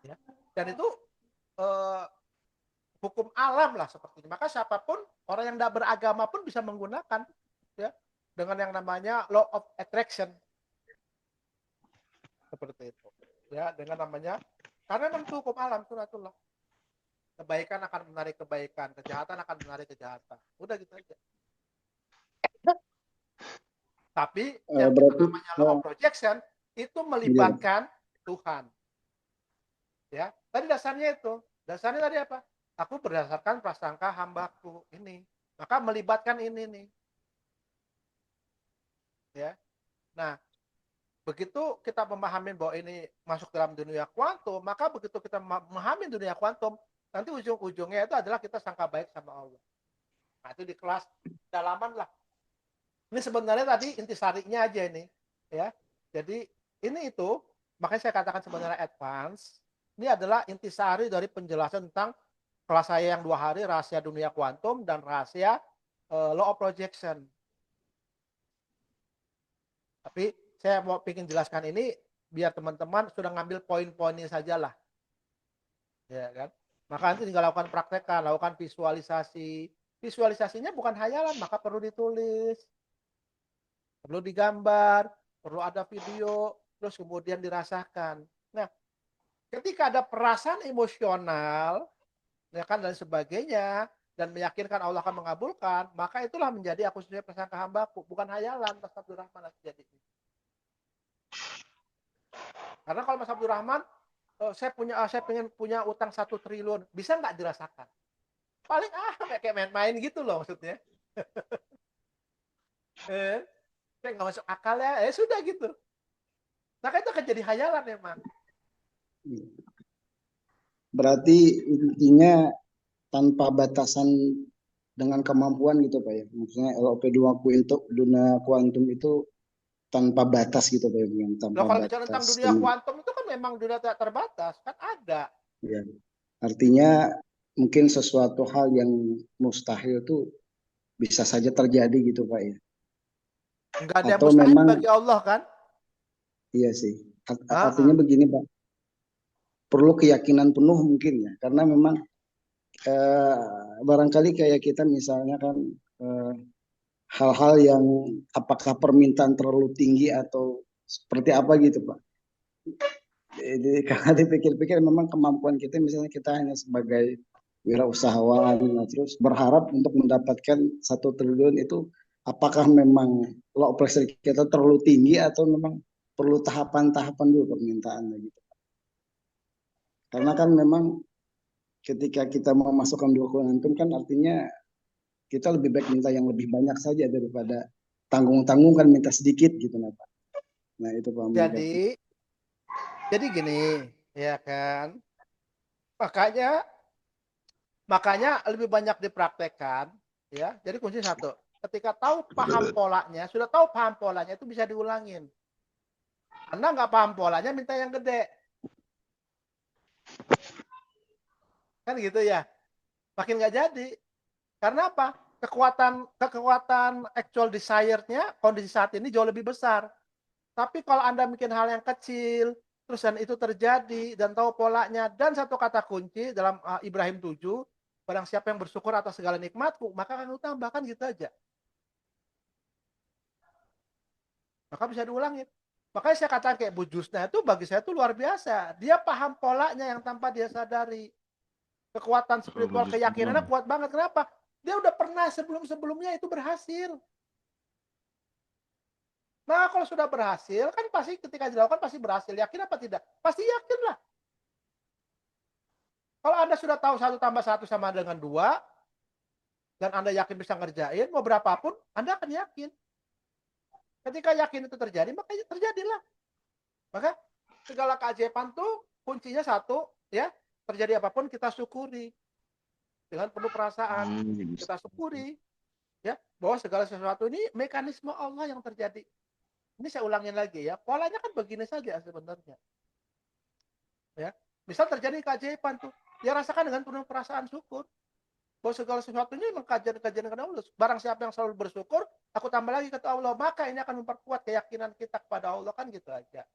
Ya. Dan itu hukum alam lah seperti ini. Maka siapapun orang yang tidak beragama pun bisa menggunakan ya dengan yang namanya law of attraction seperti itu. Ya, dengan namanya karena memang itu hukum alam sunatullah. Kebaikan akan menarik kebaikan, kejahatan akan menarik kejahatan. Udah gitu aja. Tapi yang Berarti namanya law of projection itu melibatkan Tuhan. Ya, tadi dasarnya itu. Dasarnya tadi apa? Aku berdasarkan prasangka hambaku ini. Maka melibatkan ini nih. Ya. Nah, begitu kita memahami bahwa ini masuk dalam dunia kuantum, maka begitu kita memahami dunia kuantum, nanti ujung-ujungnya itu adalah kita sangka baik sama Allah. Nah, itu di kelas dalaman lah. Ini sebenarnya tadi intisarinya aja ini. Ya. Jadi ini itu, makanya saya katakan sebenarnya advance. Ini adalah intisari dari penjelasan tentang kelas saya yang 2 hari, rahasia dunia kuantum dan rahasia law of projection. Tapi saya mau ingin jelaskan ini biar teman-teman sudah ngambil poin-poinnya saja lah. Ya kan? Maka nanti tinggal lakukan praktekkan, lakukan visualisasi. Visualisasinya bukan hayalan, maka perlu ditulis. Perlu digambar, perlu ada video, terus kemudian dirasakan. Nah, ketika ada perasaan emosional, ya kan, dan sebagainya, dan meyakinkan Allah akan mengabulkan, maka itulah menjadi aku sesuai prasangka hambaku, bukan hayalan Mas Abdurrahman jadi. Karena kalau Mas Abdurrahman, saya pengen punya utang 1 triliun, bisa nggak dirasakan? Paling kayak main-main gitu loh maksudnya. Kayak nggak masuk akal ya, sudah gitu. Maka itu akan jadi hayalan memang. Berarti intinya tanpa batasan dengan kemampuan gitu Pak ya. Maksudnya LOP 2 untuk dunia kuantum itu tanpa batas gitu Pak ya. Tanpa Kalau bicara tentang batas. dunia kuantum itu kan memang dunia tidak terbatas, kan ada. Ya. Artinya mungkin sesuatu hal yang mustahil itu bisa saja terjadi gitu Pak ya. Enggak ada yang Atau mustahil memang bagi Allah kan? iya sih. Artinya begini Pak. Perlu keyakinan penuh mungkin ya. Karena memang barangkali kayak kita misalnya kan hal-hal yang apakah permintaan terlalu tinggi atau seperti apa gitu Pak. Jadi karena dipikir-pikir memang kemampuan kita misalnya kita hanya sebagai wirausahawan, terus berharap untuk mendapatkan 1 triliun itu apakah memang law pressure kita terlalu tinggi atau memang perlu tahapan-tahapan dulu permintaannya gitu. Karena kan memang ketika kita mau masukkan 2 kuantum kan artinya kita lebih baik minta yang lebih banyak saja daripada tanggung-tanggung kan minta sedikit gitu Pak. Nah itu Pak. Jadi gini ya kan, makanya lebih banyak dipraktekkan ya. Jadi kunci 1, ketika tahu paham polanya, sudah tahu paham polanya itu bisa diulangin. Anda nggak paham polanya minta yang gede, kan gitu ya, makin nggak jadi. Karena apa? kekuatan actual desire-nya kondisi saat ini jauh lebih besar. Tapi kalau Anda bikin hal yang kecil, terus dan itu terjadi dan tahu polanya, dan satu kata kunci dalam Ibrahim 7, barang siapa yang bersyukur atas segala nikmatku, maka akan tambahkan gitu aja. Maka bisa diulangin. Makanya saya katakan kayak Bu Jusna itu bagi saya itu luar biasa. Dia paham polanya yang tanpa dia sadari. Kekuatan spiritual Bu Jusna. keyakinannya kuat banget. Kenapa? Dia udah pernah sebelum-sebelumnya itu berhasil. Nah, kalau sudah berhasil, kan pasti ketika dilakukan pasti berhasil. Yakin apa tidak? Pasti yakin lah. Kalau Anda sudah tahu 1 tambah 1 sama dengan 2, dan Anda yakin bisa ngerjain, mau berapapun, Anda akan yakin. Ketika yakin itu terjadi, maka terjadilah. Maka segala keajaiban tuh kuncinya satu, ya, terjadi apapun kita syukuri. Dengan penuh perasaan, kita syukuri. Ya, bahwa segala sesuatu ini mekanisme Allah yang terjadi. Ini saya ulangin lagi ya, polanya kan begini saja sebenarnya. Ya, misal terjadi keajaiban tuh, dia rasakan dengan penuh perasaan syukur. Bahwa segala sesuatu ini memang kajian-kajian dengan Allah. Barang siapa yang selalu bersyukur, aku tambah lagi kata Allah, maka ini akan memperkuat keyakinan kita kepada Allah, kan gitu aja.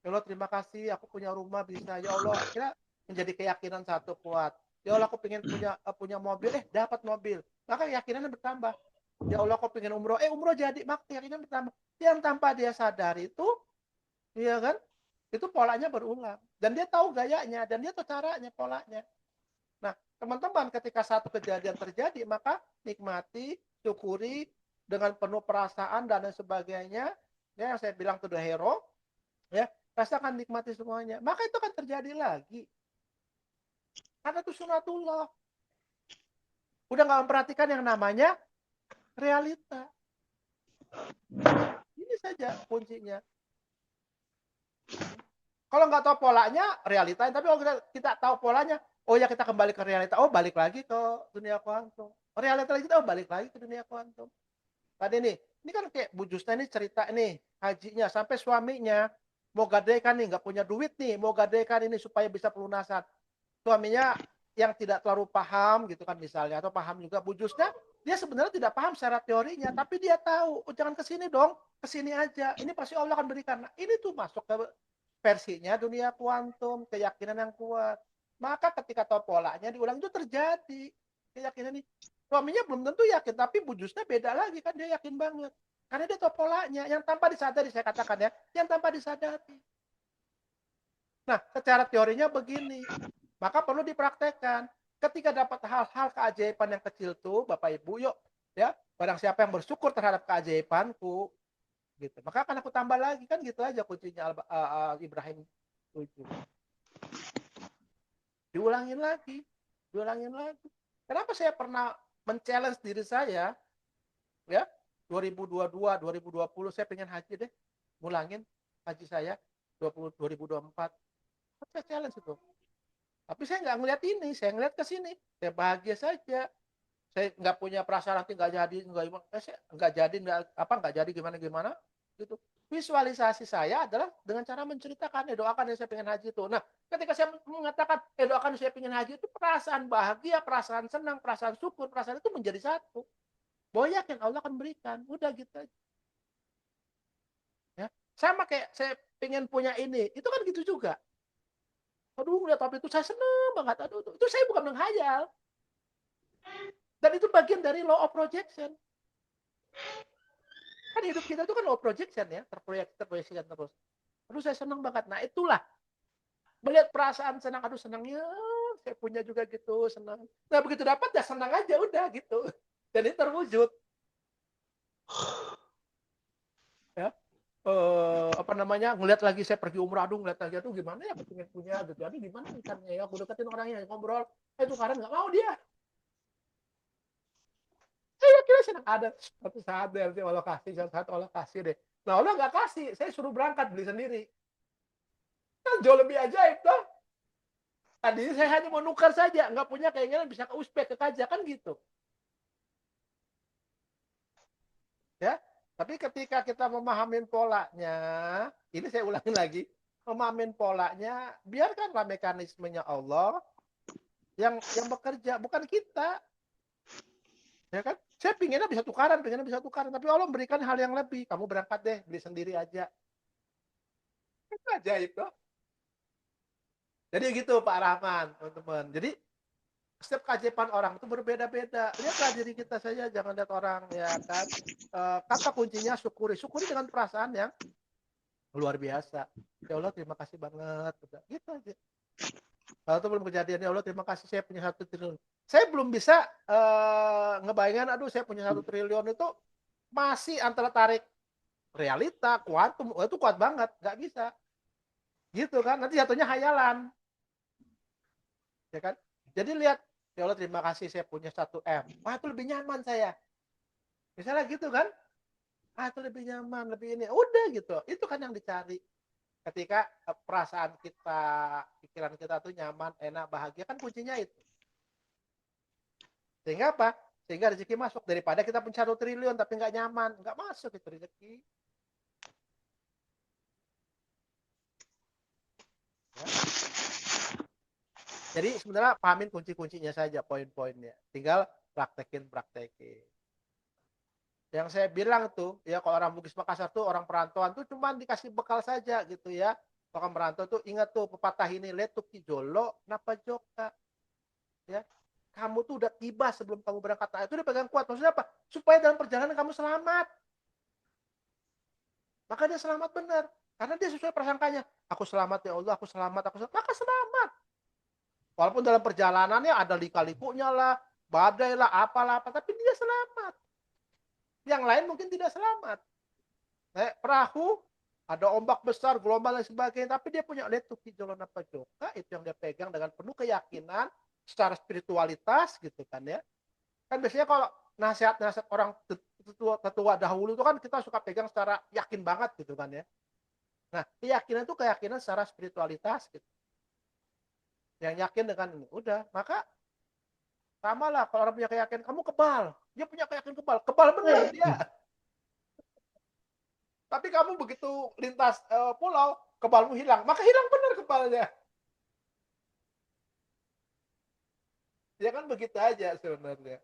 Ya Allah, terima kasih, aku punya rumah bisa. Ya Allah, kira menjadi keyakinan satu kuat. Ya Allah, aku pengen punya mobil, dapat mobil. Maka keyakinannya bertambah. Ya Allah, aku pengen umroh, umroh jadi, maka keyakinan bertambah. Yang tanpa dia sadari itu, iya kan? Itu polanya berulang. Dan dia tahu gayanya, dan dia tahu caranya, polanya. Nah, teman-teman, ketika satu kejadian terjadi, maka nikmati, syukuri dengan penuh perasaan dan lain sebagainya. Ya, yang saya bilang to the hero, ya, rasakan, nikmati semuanya. Maka itu akan terjadi lagi. Karena itu sunatullah. Udah nggak memperhatikan yang namanya realita. Ini saja kuncinya. Kalau nggak tahu polanya, realita. Tapi kalau kita tahu polanya, oh ya kita kembali ke realita. Oh, balik lagi ke dunia kuantum. Realita lagi kita balik lagi ke dunia kuantum. Tadi nih, ini kan kayak Bu Jusna ini cerita nih, hajinya sampai suaminya mau gadaikan nih, nggak punya duit nih, mau gadaikan ini supaya bisa pelunasan. Suaminya yang tidak terlalu paham gitu kan misalnya, atau paham juga Bu Jusna, dia sebenarnya tidak paham secara teorinya, tapi dia tahu, oh, jangan ke sini dong, ke sini aja. Ini pasti Allah akan berikan. Nah, ini tuh masuk ke versinya dunia kuantum, keyakinan yang kuat. Maka ketika tahu polanya diulang itu terjadi. Keyakinan ini. Suaminya belum tentu yakin, tapi Bu Jusna beda lagi kan, dia yakin banget. Karena dia tahu polanya, yang tanpa disadari, saya katakan ya, yang tanpa disadari. Nah, secara teorinya begini. Maka perlu dipraktekkan. Ketika dapat hal-hal keajaiban yang kecil tuh, Bapak Ibu, yuk, ya, barang siapa yang bersyukur terhadap keajaibanku, gitu. Maka akan aku tambah lagi, kan gitu aja kuncinya Ibrahim 7. Diulangin lagi. Kenapa saya pernah men-challenge diri saya, ya, 2022, 2020 saya pengen haji deh, ngulangin haji saya 2024. Saya challenge itu. Tapi saya nggak ngeliat ini, saya ngeliat ke sini, saya bahagia saja. Saya nggak punya perasaan nanti nggak jadi gimana gitu. Visualisasi saya adalah dengan cara menceritakan, doakan saya pengen haji itu. Nah, ketika saya mengatakan doakan saya pengen haji itu, perasaan bahagia, perasaan senang, perasaan syukur, perasaan itu menjadi satu. Bahwa yakin Allah akan berikan, udah gitu aja. Ya, sama kayak saya pengen punya ini, itu kan gitu juga. Aduh, lihat top itu saya senang banget. Aduh, itu saya bukan menghayal. Dan itu bagian dari law of projection. Kan hidup kita itu kan law of projection ya, terproyeksikan terus. Aduh, saya senang banget. Nah, itulah. Melihat perasaan senang, aduh senangnya, saya punya juga gitu, senang. Nah, begitu dapat ya senang aja, udah gitu. Dan itu terwujud. Ya. Ngeliat lagi saya pergi umrah, aduh ngeliat lagi, aduh gimana ya, pengen punya gitu, aduh gimana ikannya ya, aku deketin orangnya, ngobrol, itu karena nggak mau dia. Saya kira senang ada satu saat deh, Allah kasih, satu saat Allah kasih deh. Nah, Allah nggak kasih, saya suruh berangkat beli sendiri. Kan jauh lebih ajaib toh. Tadi saya hanya mau nukar saja, nggak punya keinginan bisa ke Uzbek, ke Kajah, kan gitu. Ya, tapi ketika kita memahamin polanya, ini saya ulangin lagi, memahamin polanya, biarkanlah mekanismenya Allah yang bekerja, bukan kita. Ya kan? Saya pinginnya bisa tukaran, tapi Allah memberikan hal yang lebih. Kamu berangkat deh, beli sendiri aja. Itu ajaib loh. Jadi gitu Pak Rahman, teman-teman. Jadi setiap keajaiban orang itu berbeda-beda. Lihatlah diri kita saja, jangan lihat orang, ya kan. Kata kuncinya syukuri. Syukuri dengan perasaan yang luar biasa. Ya Allah, terima kasih banget. Udah, gitu aja. Kalau itu belum kejadian, ya Allah, terima kasih saya punya 1 triliun. Saya belum bisa ngebayangin, aduh saya punya 1 triliun itu masih antara tarik realita, kuantum, itu kuat banget, nggak bisa. Gitu kan, nanti jatuhnya hayalan. Ya kan? Jadi lihat, ya Allah terima kasih saya punya 1 M. Wah itu lebih nyaman saya. Misalnya gitu kan? Itu lebih nyaman, lebih ini. Udah gitu. Itu kan yang dicari. Ketika perasaan kita, pikiran kita tuh nyaman, enak, bahagia, kan kuncinya itu. Sehingga apa? Sehingga rezeki masuk. Daripada kita punya 1 triliun tapi nggak nyaman, nggak masuk itu rezeki. Ya. Jadi sebenarnya pahamin kunci-kuncinya saja, poin-poinnya. Tinggal praktekin. Yang saya bilang tuh, ya kalau orang Bugis Makassar tuh, orang perantauan tuh cuma dikasih bekal saja gitu ya. Orang merantau tuh ingat tuh pepatah ini, letuk kijolo, napa joka. Ya, kamu tuh udah tiba sebelum kamu berangkat. Nah, itu dipegang kuat. Maksudnya apa? Supaya dalam perjalanan kamu selamat. Maka dia selamat benar. Karena dia sesuai prasangkanya. Aku selamat ya Allah, aku selamat. Maka selamat. Walaupun dalam perjalanannya ada lika-likunya lah, badai lah, apalah, tapi dia selamat. Yang lain mungkin tidak selamat. Perahu, ada ombak besar, gelombang dan sebagainya, tapi dia punya letuki jolona pajoka, itu yang dia pegang dengan penuh keyakinan, secara spiritualitas gitu kan ya. Kan biasanya kalau nasihat-nasihat orang tetua dahulu itu kan kita suka pegang secara yakin banget gitu kan ya. Nah, keyakinan itu keyakinan secara spiritualitas gitu. Yang yakin dengan ini, udah, maka sama lah kalau orang punya keyakinan, kamu kebal, dia punya keyakinan kebal benar dia. Tapi kamu begitu lintas pulau, kebalmu hilang, maka hilang benar kebalnya. Ya kan begitu aja sebenarnya.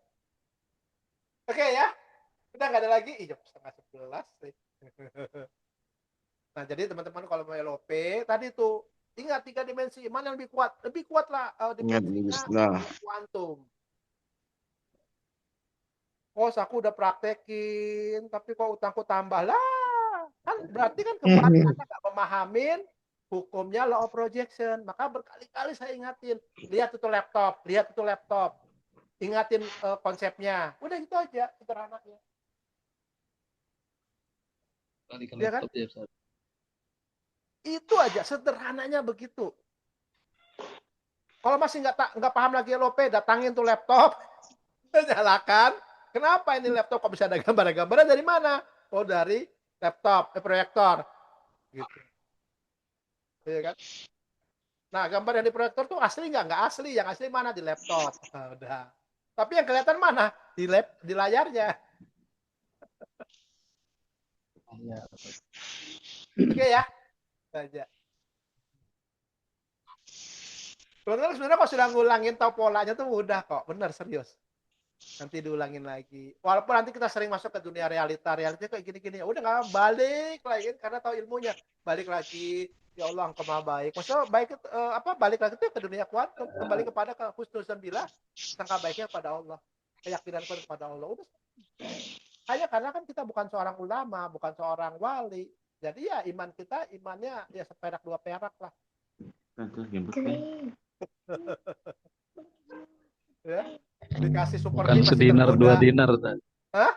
Oke ya, kita nggak ada lagi, jam 10:30 Nah jadi teman-teman kalau mau LOP, tadi tuh ingat 3 dimensi, mana yang lebih kuat lah Ingat dimensinya Bismillah. kuantum. Aku udah praktekin, tapi kok utangku tambah lah. Kan berarti kan kembali Anda nggak memahamin hukumnya law of projection. Maka berkali-kali saya ingatin, lihat itu laptop. Ingatin konsepnya. Udah gitu aja, sederhananya. Ya kan? Itu aja, sederhananya begitu. Kalau masih nggak paham lagi LOP, datangin tuh laptop, nyalakan. Kenapa ini laptop kok bisa ada gambar-gambarnya dari mana? Oh dari laptop, proyektor. Gitu. Iya kan? Nah gambar yang di proyektor tuh asli nggak? Nggak asli. Yang asli mana? Di laptop. Nah, udah. Tapi yang kelihatan mana? Di layarnya. Oke ya. Saja. Sebenarnya kalau sudah ngulangin tau polanya tuh mudah kok. Bener, serius. Nanti diulangin lagi. Walaupun nanti kita sering masuk ke dunia realita kayak gini-gini. Udah nggak balik lagi karena tahu ilmunya. Balik lagi. Ya Allah, engkau maha baik. Maksudnya baik balik lagi itu ke dunia kuantum, kembali kepada husnuzan billah, sangka baiknya kepada Allah, keyakinan kepada Allah. Udah. Hanya karena kan kita bukan seorang ulama, bukan seorang wali. Jadi ya iman kita, imannya ya seperak 2 perak lah. Ya. Dikasih super Bukan sedinar 2 dinar. Hah?